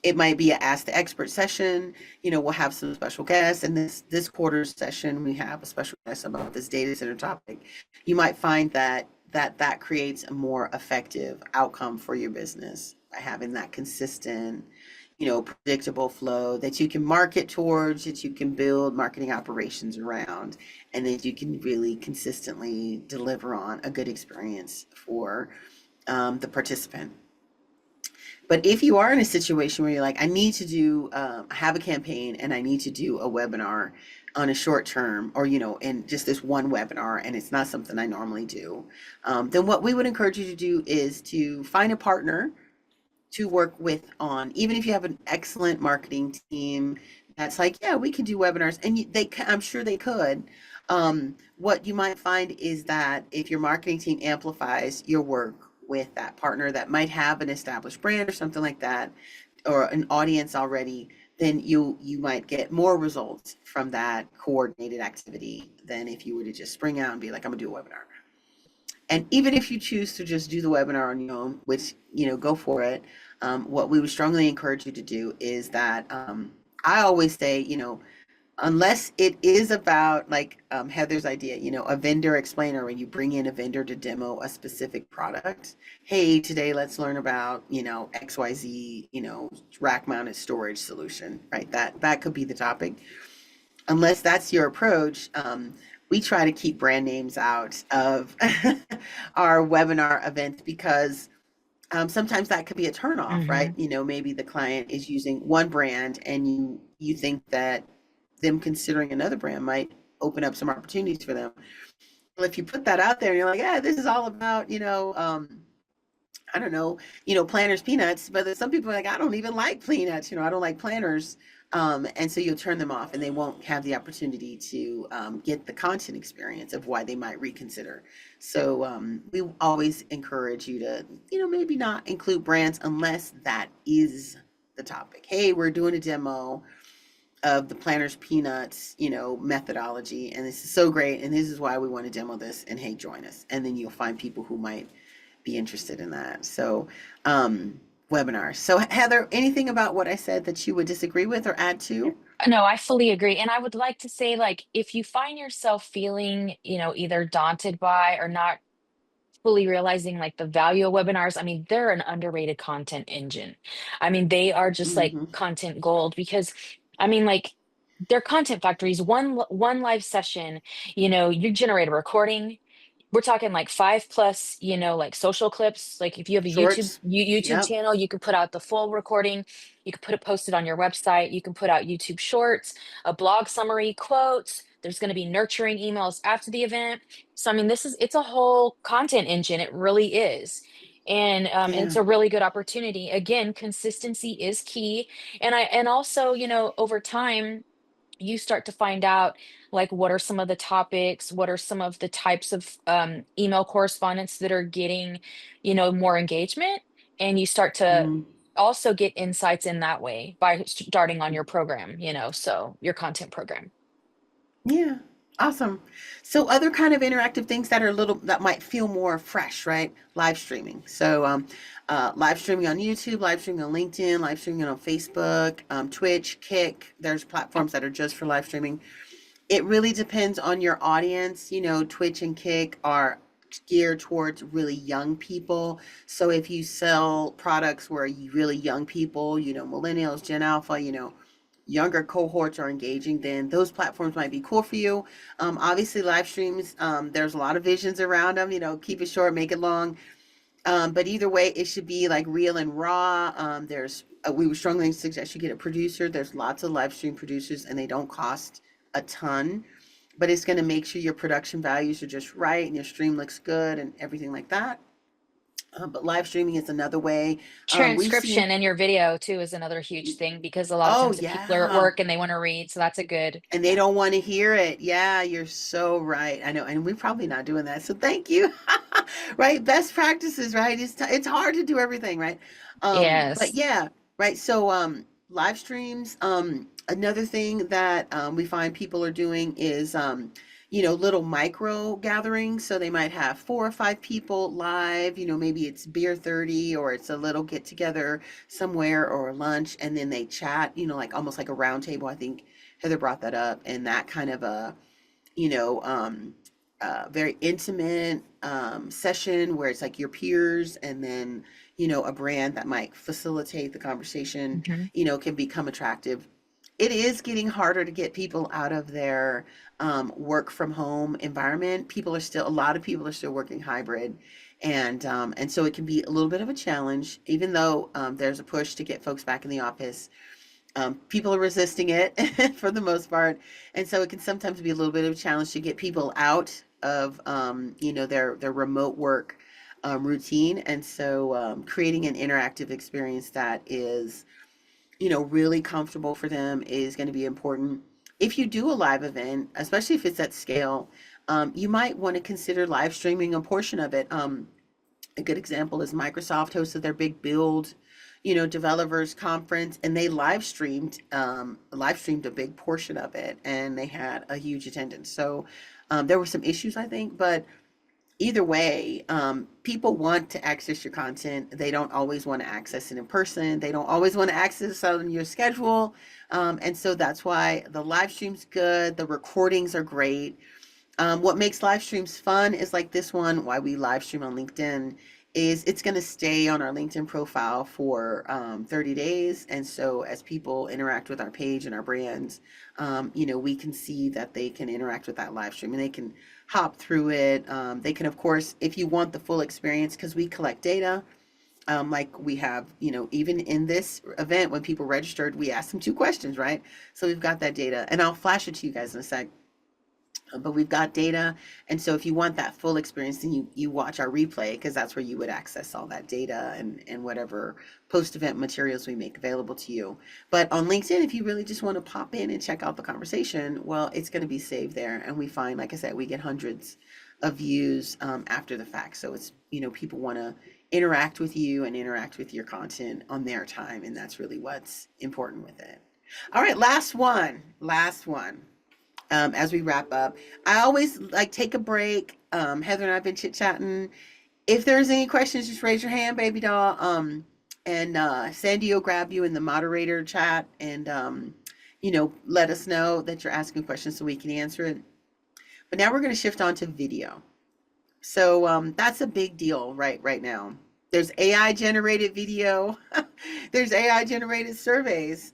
It might be a ask the expert session. We'll have some special guests. And this quarter's session, we have a special guest about this data center topic. You might find that creates a more effective outcome for your business by having that consistent, predictable flow that you can market towards, that you can build marketing operations around, and that you can really consistently deliver on a good experience for the participant. But if you are in a situation where you're like, I need to do, have a campaign and I need to do a webinar on a short term, or, in just this one webinar, and it's not something I normally do, then what we would encourage you to do is to find a partner to work with on, even if you have an excellent marketing team that's like, yeah, we can do webinars, and I'm sure they could. What you might find is that if your marketing team amplifies your work with that partner that might have an established brand or something like that, or an audience already, then you might get more results from that coordinated activity than if you were to just spring out and be like, I'm gonna do a webinar. And even if you choose to just do the webinar on your own, which, go for it, what we would strongly encourage you to do is that, I always say, unless it is about like Heather's idea, a vendor explainer, when you bring in a vendor to demo a specific product. Hey, today let's learn about, XYZ, rack mounted storage solution, right? That could be the topic. Unless that's your approach, we try to keep brand names out of our webinar events because sometimes that could be a turnoff, right? Maybe the client is using one brand and you think that them considering another brand might open up some opportunities for them. Well, if you put that out there and you're like, yeah, this is all about, I don't know, Planters peanuts, but some people are like, I don't even like peanuts, I don't like Planters. And so you'll turn them off and they won't have the opportunity to get the content experience of why they might reconsider. So we always encourage you to, maybe not include brands unless that is the topic. Hey, we're doing a demo of the Planters peanuts, methodology, and this is so great, and this is why we want to demo this, and hey, join us. And then you'll find people who might be interested in that. So webinars. So Heather, anything about what I said that you would disagree with or add to? No, I fully agree. And I would like to say, like, if you find yourself feeling, either daunted by or not fully realizing like the value of webinars, I mean, they're an underrated content engine. I mean, they are just like Mm-hmm. content gold because I mean, like, they're content factories. One live session, you generate a recording. We're talking like 5+ like social clips. Like if you have a Shorts. YouTube Yep. channel, you could put out the full recording. You could post it on your website. You can put out YouTube shorts, a blog summary, quotes. There's going to be nurturing emails after the event. So I mean, it's a whole content engine. It really is. And Yeah. it's a really good opportunity. Again, consistency is key. And also, over time, you start to find out like what are some of the topics, what are some of the types of email correspondence that are getting more engagement, and you start to Mm-hmm. also get insights in that way by starting on your program, so your content program. Yeah, awesome. So other kind of interactive things that are that might feel more fresh, right? Live streaming. So live streaming on YouTube, live streaming on LinkedIn, live streaming on Facebook, Twitch, Kick. There's platforms that are just for live streaming. It really depends on your audience. Twitch and Kick are geared towards really young people. So if you sell products where really young people, millennials, Gen Alpha, younger cohorts are engaging, then those platforms might be cool for you. Obviously, live streams, there's a lot of visions around them. Keep it short, make it long. But either way, it should be like real and raw. We would strongly suggest you get a producer. There's lots of live stream producers, and they don't cost a ton, but it's going to make sure your production values are just right and your stream looks good and everything like that. But live streaming is another way. We've seen. Transcription in your video too is another huge thing because a lot of Oh times the people are at yeah. work and they want to read, so that's a good, And they yeah. don't want to hear it. Yeah, you're so right. I know, and we're probably not doing that. So thank you. Right, best practices. Right, it's hard to do everything. Right, but Yes. yeah, right. So live streams. Another thing that we find people are doing is little micro gatherings. So they might have 4 or 5 people live, maybe it's beer 30 or it's a little get together somewhere or lunch, and then they chat, like almost like a round table. I think Heather brought that up, and that kind of a, you know, um, very intimate session where it's like your peers and then, a brand that might facilitate the conversation, Mhm. can become attractive. It is getting harder to get people out of their work from home environment. A lot of people are still working hybrid. And so it can be a little bit of a challenge, even though there's a push to get folks back in the office. People are resisting it for the most part, and so it can sometimes be a little bit of a challenge to get people out of their remote work routine. And so creating an interactive experience that is really comfortable for them is going to be important. If you do a live event, especially if it's at scale, you might want to consider live streaming a portion of it. A good example is Microsoft hosted their big build, developers conference, and they live streamed a big portion of it, and they had a huge attendance. So there were some issues, I think, but either way, people want to access your content. They don't always want to access it in person. They don't always want to access it on your schedule. And so that's why the live stream's good. The recordings are great. What makes live streams fun is like this one, why we live stream on LinkedIn, is it's going to stay on our LinkedIn profile for 30 days. And so as people interact with our page and our brands, we can see that they can interact with that live stream and they can hop through it. They can, of course, if you want the full experience, because we collect data, like we have, even in this event, when people registered, we asked them 2 questions, right? So we've got that data, and I'll flash it to you guys in a sec. But we've got data, and so if you want that full experience, then you watch our replay, because that's where you would access all that data and whatever post-event materials we make available to you. But on LinkedIn, if you really just want to pop in and check out the conversation, well, it's going to be saved there, and we find, like I said, we get hundreds of views after the fact. So it's, people want to interact with you and interact with your content on their time, and that's really what's important with it. All right, last one, as we wrap up. I always like take a break. Heather and I have been chit chatting. If there's any questions, just raise your hand, baby doll. And Sandy will grab you in the moderator chat and let us know that you're asking questions so we can answer it. But now we're going to shift on to video. So that's a big deal right now. There's AI generated video. There's AI generated surveys.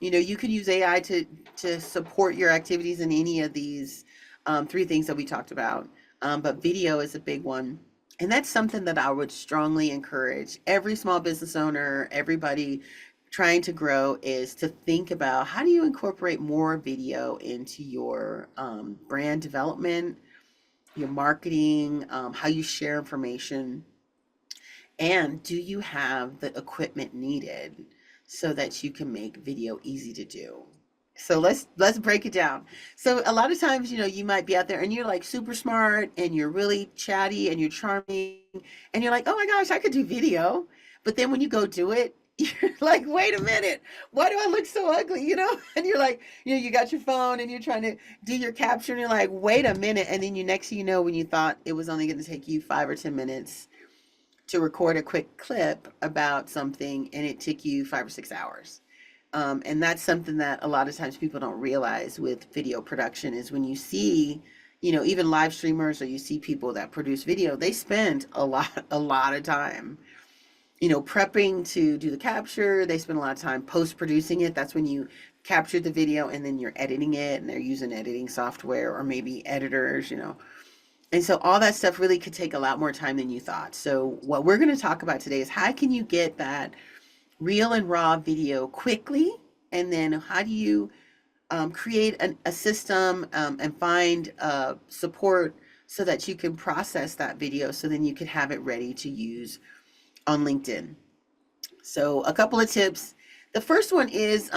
You can use AI to support your activities in any of these 3 things that we talked about. But video is a big one. And that's something that I would strongly encourage every small business owner, everybody trying to grow, is to think about how do you incorporate more video into your brand development, your marketing, how you share information, and do you have the equipment needed so that you can make video easy to do? So let's break it down. So a lot of times, you might be out there and you're like super smart and you're really chatty and you're charming and you're like, oh my gosh, I could do video. But then when you go do it, you're like, wait a minute, why do I look so ugly? And you're like, you got your phone and you're trying to do your capture and you're like, wait a minute. And then next thing you know, when you thought it was only going to take you 5 or 10 minutes to record a quick clip about something, and it took you 5 or 6 hours. And that's something that a lot of times people don't realize with video production, is when you see, even live streamers, or you see people that produce video, they spend a lot of time, prepping to do the capture. They spend a lot of time post-producing it. That's when you capture the video and then you're editing it, and they're using editing software or maybe editors. And so all that stuff really could take a lot more time than you thought. So what we're going to talk about today is how can you get that real and raw video quickly? And then how do you create a system and find support so that you can process that video so then you can have it ready to use on LinkedIn. So a couple of tips. The first one is,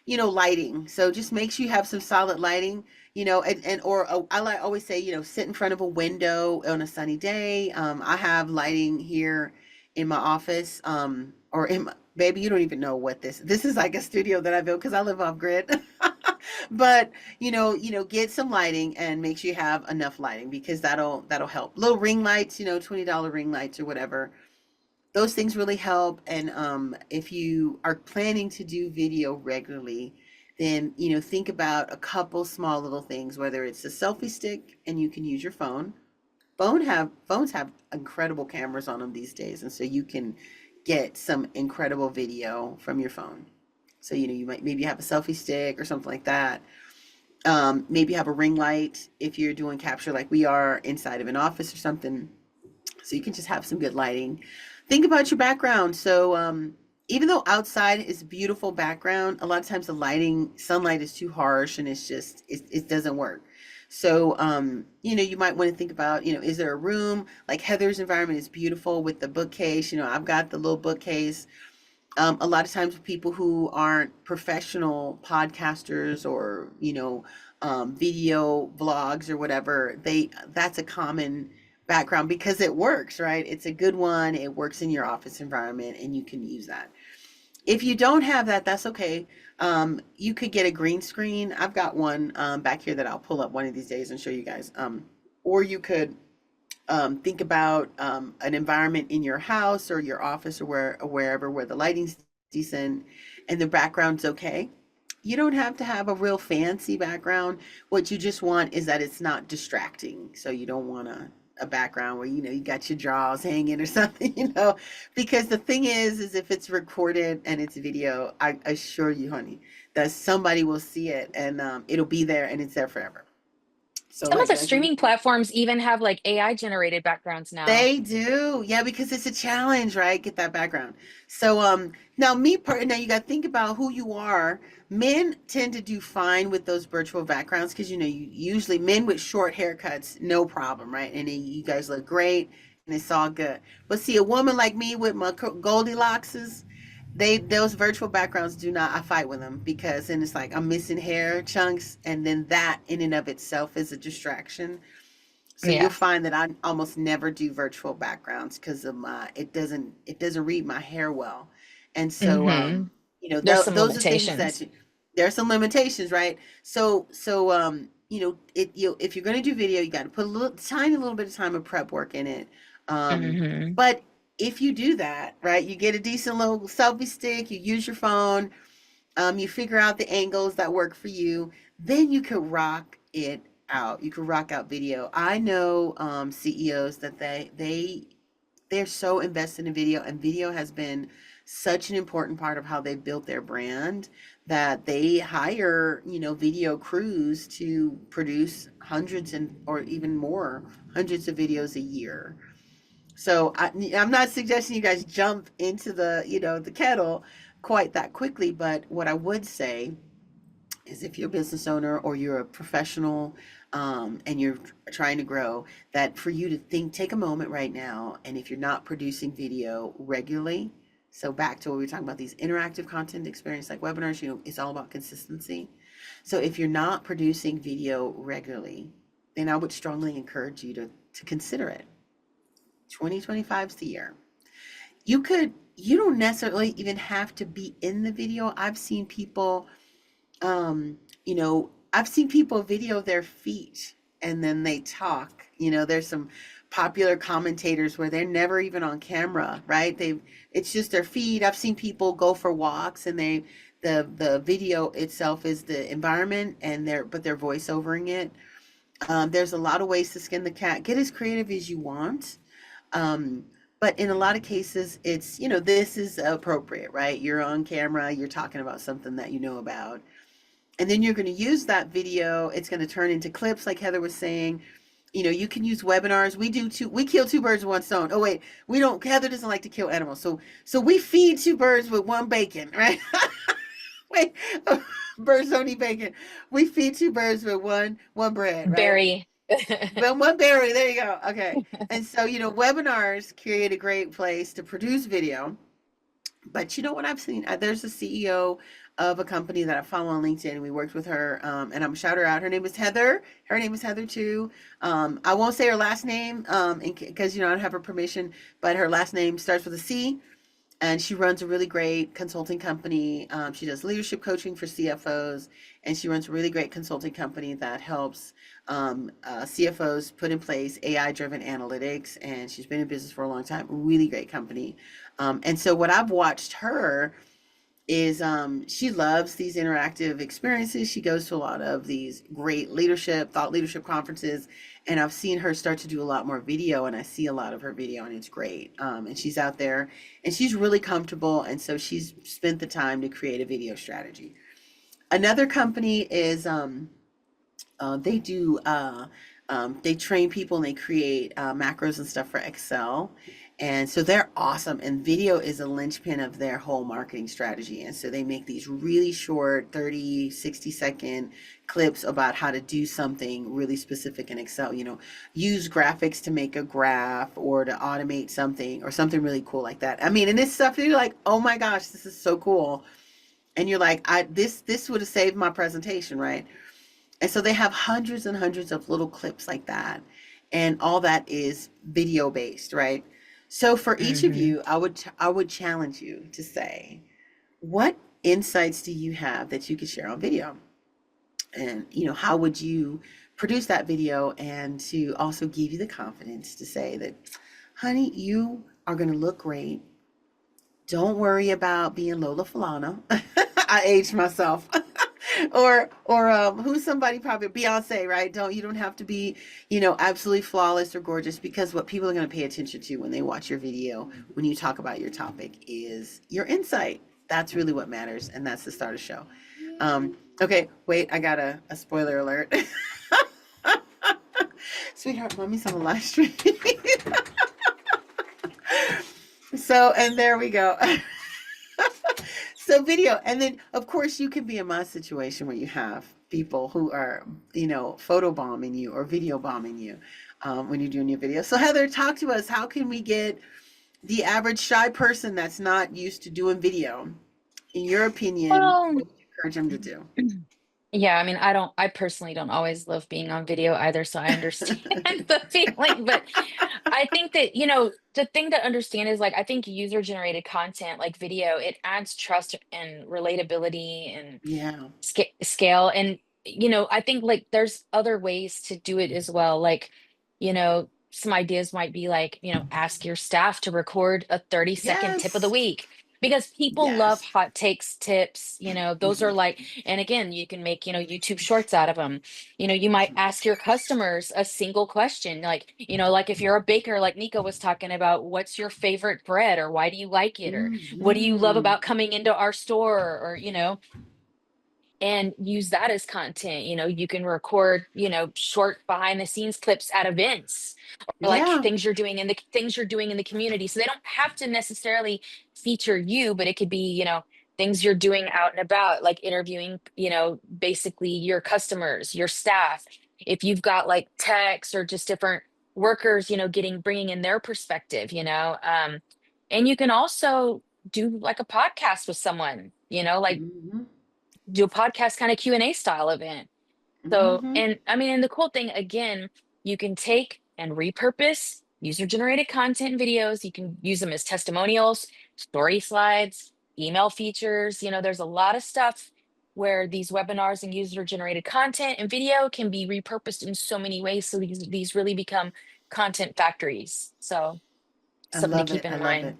lighting. So just make sure you have some solid lighting. I always say, sit in front of a window on a sunny day. I have lighting here in my office, or baby, you don't even know what this is like a studio that I built because I live off grid. But get some lighting and make sure you have enough lighting because that'll help. Little ring lights, $20 ring lights or whatever. Those things really help. And if you are planning to do video regularly, then think about a couple small little things, whether it's a selfie stick and you can use your phone. Phones have incredible cameras on them these days, and so you can get some incredible video from your phone. So you might maybe have a selfie stick or something like that. Maybe have a ring light if you're doing capture like we are inside of an office or something. So you can just have some good lighting. Think about your background. So even though outside is beautiful background, a lot of times the sunlight is too harsh and it doesn't work. So you might want to think about, is there a room like Heather's environment is beautiful with the bookcase. I've got the little bookcase. A lot of times people who aren't professional podcasters or video vlogs or whatever, that's a common background because it works, right? It's a good one. It works in your office environment and you can use that. If you don't have that, that's okay. You could get a green screen. I've got one back here that I'll pull up one of these days and show you guys. Or you could think about an environment in your house or your office or wherever where the lighting's decent and the background's okay. You don't have to have a real fancy background. What you just want is that it's not distracting. So you don't want a background where you got your drawers hanging or something, because the thing is if it's recorded and it's video, I assure you, honey, that somebody will see it and it'll be there and it's there forever. So Some of the streaming platforms even have like AI generated backgrounds now. they do, yeah, because it's a challenge, right? Get that background. So now you got to think about who you are. Men tend to do fine with those virtual backgrounds because you usually men with short haircuts, no problem, right? And then you guys look great and it's all good. But see, a woman like me with my Goldilockses, those virtual backgrounds I fight with them because then it's like I'm missing hair chunks, and then that in and of itself is a distraction. So Yeah. you'll find that I almost never do virtual backgrounds because of it doesn't read my hair well. And so hmm There's some those are things that limitations. there are some limitations, right? If you're going to do video, you got to put tiny little bit of time of prep work in it. hmm But if you do that, right, you get a decent little selfie stick, you use your phone, you figure out the angles that work for you, then you could rock it out. You could rock out video. I know CEOs that they're so invested in video, and video has been such an important part of how they built their brand that they hire, video crews to produce hundreds or even more, hundreds of videos a year. So I'm not suggesting you guys jump into the kettle quite that quickly, but what I would say is if you're a business owner or you're a professional and you're trying to grow, that for you to take a moment right now, and if you're not producing video regularly, so back to what we were talking about, these interactive content experience like webinars, it's all about consistency. So if you're not producing video regularly, then I would strongly encourage you to consider it. 2025 is the year. You don't necessarily even have to be in the video. Um, I've seen people video their feet and then they talk. There's some popular commentators where they're never even on camera, right? It's just their feet. I've seen people go for walks and the video itself is the environment and they're voiceovering it. There's a lot of ways to skin the cat. Get as creative as you want. But in a lot of cases, it's, this is appropriate, right? You're on camera, you're talking about something that you know about. And then you're going to use that video. It's going to turn into clips, like Heather was saying. You can use webinars. We kill two birds with one stone. Oh, wait, we don't, Heather doesn't like to kill animals. So we feed two birds with one bacon, right? Wait, birds don't eat bacon. We feed two birds with one bread, right? Berry. Well, one berry, there you go. Okay. And so, webinars create a great place to produce video. But you know what I've seen? There's a CEO of a company that I follow on LinkedIn, and we worked with her, and I'm shout her out. Her name is Heather. Her name is Heather too. I won't say her last name because I don't have her permission, but her last name starts with a C. and she runs a really great consulting company. She does leadership coaching for CFOs, and she runs a really great consulting company that helps CFOs put in place AI-driven analytics. And she's been in business for a long time. Really great company. And so what I've watched her is she loves these interactive experiences. She goes to a lot of these great thought leadership conferences, and I've seen her start to do a lot more video, and I see a lot of her video, and it's great. And she's out there, and she's really comfortable, and so she's spent the time to create a video strategy. Another company is they do they train people and they create macros and stuff for Excel. And so they're awesome. And video is a linchpin of their whole marketing strategy. And so they make these really short 30, 60-second clips about how to do something really specific in Excel. Use graphics to make a graph or to automate something or something really cool like that. I mean, and this stuff, you're like, oh my gosh, this is so cool. And you're like, this would have saved my presentation, right? And so they have hundreds and hundreds of little clips like that. And all that is video based, right? So for each of Mm-hmm. you, I would challenge you to say, what insights do you have that you could share on video? And how would you produce that video and to also give you the confidence to say that, honey, you are going to look great. Don't worry about being Lola Falana. I aged myself. or who's somebody, probably Beyonce, right? You don't have to be, absolutely flawless or gorgeous, because what people are going to pay attention to when they watch your video, when you talk about your topic, is your insight. That's really what matters, and that's the start of the show. Okay, wait, I got a spoiler alert. Sweetheart, mommy's on a live stream. So, and there we go. So video, and then of course you can be in my situation where you have people who are, photo bombing you or video bombing you when you're doing your video. So Heather, talk to us. How can we get the average shy person that's not used to doing video, in your opinion, Well, what would you encourage them to do? yeah, I mean, I personally don't always love being on video either, so I understand the feeling. But I think that, the thing to understand is, like, I think user generated content like video, it adds trust and relatability and Yeah. scale. And, I think, like, there's other ways to do it as well. Like, some ideas might be like, ask your staff to record a 30-second tip of the Yes. week. Because people love Yes. hot takes tips, those are Hmm. like, and again, you can make, YouTube shorts out of them. You might ask your customers a single question, like, like if you're a baker, like Nico was talking about, what's your favorite bread, or why do you like it, or what do you love Hmm. about coming into our store, or, and use that as content. You can record, short behind the scenes clips at events, or like Yeah. things you're doing in the community. So they don't have to necessarily feature you, but it could be, things you're doing out and about, like interviewing, basically your customers, your staff. If you've got like techs or just different workers, bringing in their perspective, and you can also do like a podcast with someone, like Hmm. do a podcast kind of Q&A style event. So, Hmm. and I mean, and the cool thing again, you can take and repurpose user generated content videos. You can use them as testimonials, story slides, email features. There's a lot of stuff where these webinars and user generated content and video can be repurposed in so many ways. So these really become content factories. So I something to love it. keep I in love it. mind.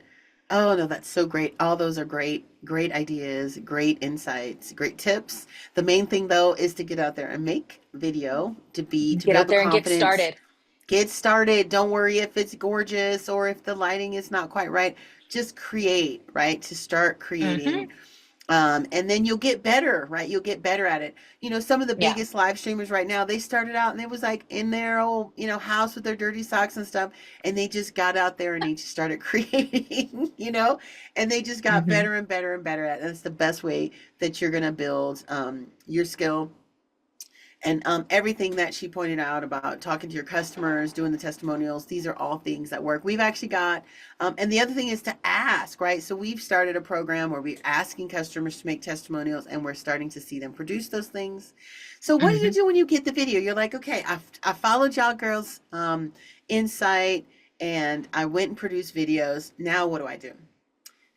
Oh no, that's so great. All those are great, great ideas, great insights, great tips. The main thing though is to get out there and make video, to Get build out the there and get confidence. started. Get started. Don't worry if it's gorgeous or if the lighting is not quite right. Just create, right? To start Hmm. creating. And then you'll get better, right? You'll get better at it. Some of the Yeah. biggest live streamers right now, they started out and it was like in their old, house with their dirty socks and stuff. And they just got out there and they just started creating, and they just got Hmm. better and better and better at it. That's the best way that you're going to build your skill. And everything that she pointed out about talking to your customers, doing the testimonials, these are all things that work. We've actually got, and the other thing is to ask, right? So we've started a program where we're asking customers to make testimonials, and we're starting to see them produce those things. So what do you Hmm. do when you get the video? You're like, okay, I followed y'all girls' insight, and I went and produced videos. Now what do I do?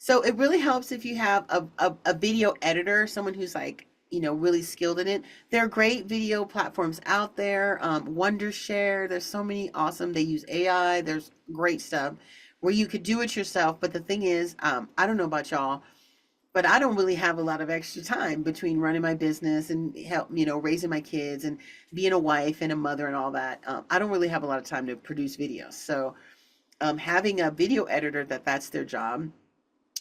So it really helps if you have a video editor, someone who's like, really skilled in it. There are great video platforms out there. Wondershare, there's so many awesome. They use AI. There's great stuff where you could do it yourself. But the thing is, I don't know about y'all, but I don't really have a lot of extra time between running my business and help, raising my kids and being a wife and a mother and all that. I don't really have a lot of time to produce videos. So having a video editor that's their job,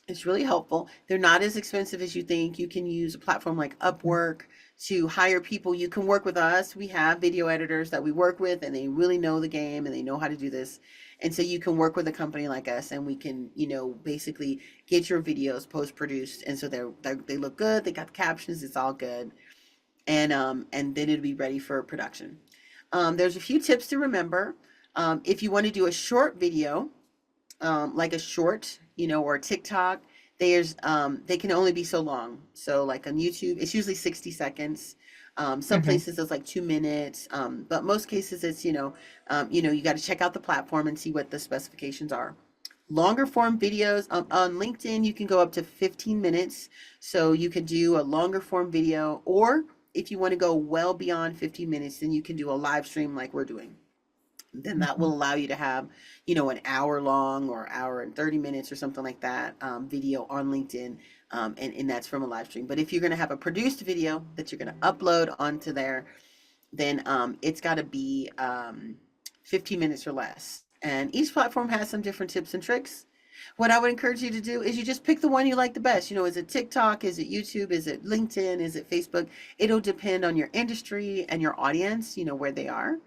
it's really helpful. They're not as expensive as you think. You can use a platform like Upwork to hire people. You can work with us. We have video editors that we work with, and they really know the game and they know how to do this. And so you can work with a company like us, and we can, basically get your videos post-produced. And so they look good. They got the captions. It's all good. And then it'll be ready for production. There's a few tips to remember. If you want to do a short video, like a short, or a TikTok, they can only be so long. So like on YouTube, it's usually 60 seconds. Some Hmm. places it's like 2 minutes. But most cases it's, you got to check out the platform and see what the specifications are. Longer form videos on LinkedIn, you can go up to 15 minutes. So you could do a longer form video, or if you want to go well beyond 15 minutes, then you can do a live stream like we're doing. Then that Hmm. will allow you to have, an hour long or hour and 30 minutes or something like that, video on LinkedIn. And that's from a live stream. But if you're going to have a produced video that you're going to upload onto there, then it's got to be 15 minutes or less. And each platform has some different tips and tricks. What I would encourage you to do is you just pick the one you like the best. Is it TikTok? Is it YouTube? Is it LinkedIn? Is it Facebook? It'll depend on your industry and your audience, where they are,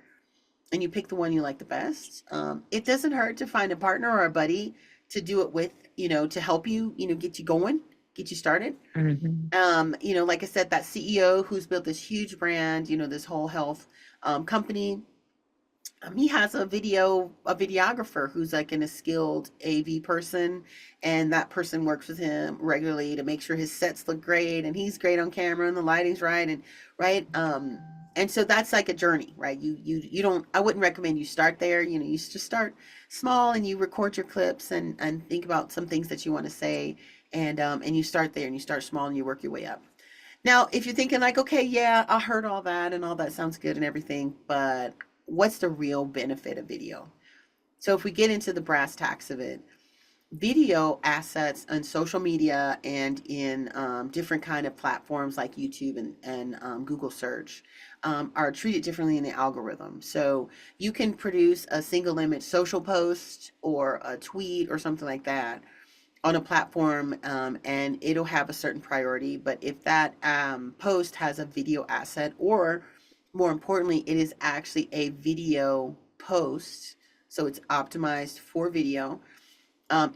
and you pick the one you like the best. It doesn't hurt to find a partner or a buddy to do it with, to help you, get you going, get you started. Hmm. Like I said, that CEO who's built this huge brand, this whole health company, he has a videographer who's like a skilled AV person, and that person works with him regularly to make sure his sets look great and he's great on camera and the lighting's right and right. And so that's like a journey, right? You don't. I wouldn't recommend you start there. You just start small and you record your clips and think about some things that you want to say, and you start there and you start small and you work your way up. Now, if you're thinking like, okay, yeah, I heard all that and all that sounds good and everything, but what's the real benefit of video? So if we get into the brass tacks of it, video assets on social media and in different kind of platforms like YouTube and Google search are treated differently in the algorithm. So you can produce a single image social post or a tweet or something like that on a platform, and it'll have a certain priority. But if that post has a video asset, or more importantly, it is actually a video post, so it's optimized for video,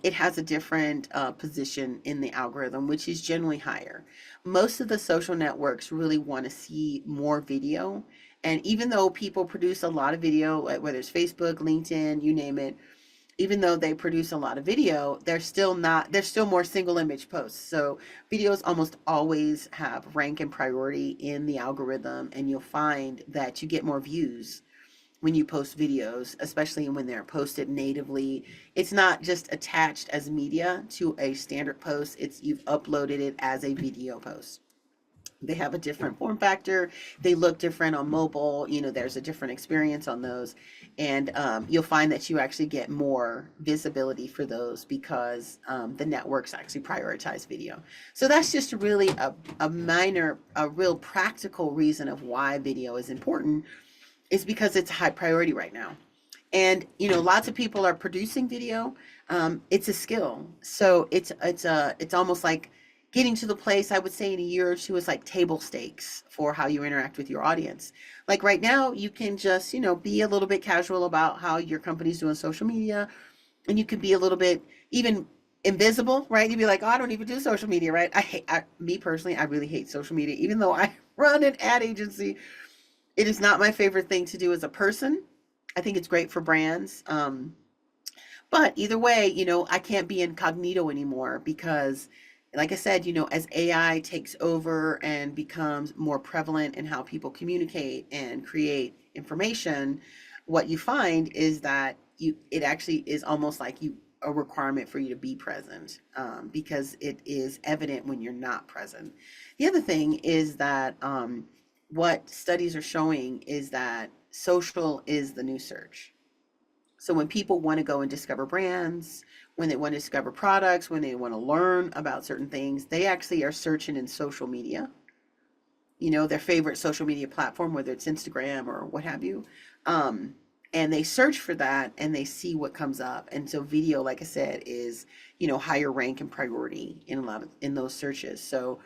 it has a different position in the algorithm, which is generally higher. Most of the social networks really want to see more video. And even though people produce a lot of video, whether it's Facebook, LinkedIn, you name it, even though they produce a lot of video, there's still more single image posts. So videos almost always have rank and priority in the algorithm, and you'll find that you get more views when you post videos, especially when they're posted natively. It's not just attached as media to a standard post, it's you've uploaded it as a video post. They have a different form factor. They look different on mobile. There's a different experience on those. And you'll find that you actually get more visibility for those because the networks actually prioritize video. So that's just really a real practical reason of why video is important, is because it's a high priority right now. And lots of people are producing video. It's a skill, so it's almost like getting to the place, I would say, in a year or two is like table stakes for how you interact with your audience. Like right now, you can just be a little bit casual about how your company's doing social media, and you could be a little bit even invisible, right? You'd be like, oh, I don't even do social media, right? Me personally, I really hate social media, even though I run an ad agency. It is not my favorite thing to do as a person. I think it's great for brands. But either way, I can't be incognito anymore because, like I said, as AI takes over and becomes more prevalent in how people communicate and create information, what you find is that it actually is almost like a requirement for you to be present, because it is evident when you're not present. The other thing is that what studies are showing is that social is the new search. So when people want to go and discover brands, when they want to discover products, when they want to learn about certain things, they actually are searching in social media, their favorite social media platform, whether it's Instagram or what have you. Um, and they search for that and they see what comes up. And so video, like I said, is, higher rank and priority in a lot of in those searches. So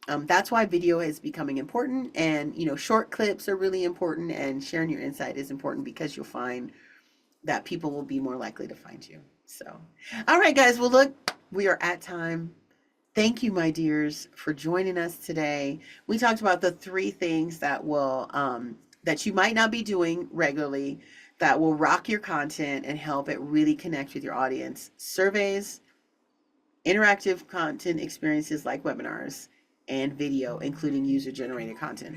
that's why video is becoming important. And, short clips are really important, and sharing your insight is important because you'll find that people will be more likely to find you. So, all right, guys. Well, look, we are at time. Thank you, my dears, for joining us today. We talked about the 3 things that will that you might not be doing regularly that will rock your content and help it really connect with your audience: surveys, interactive content experiences like webinars, and video, including user-generated content.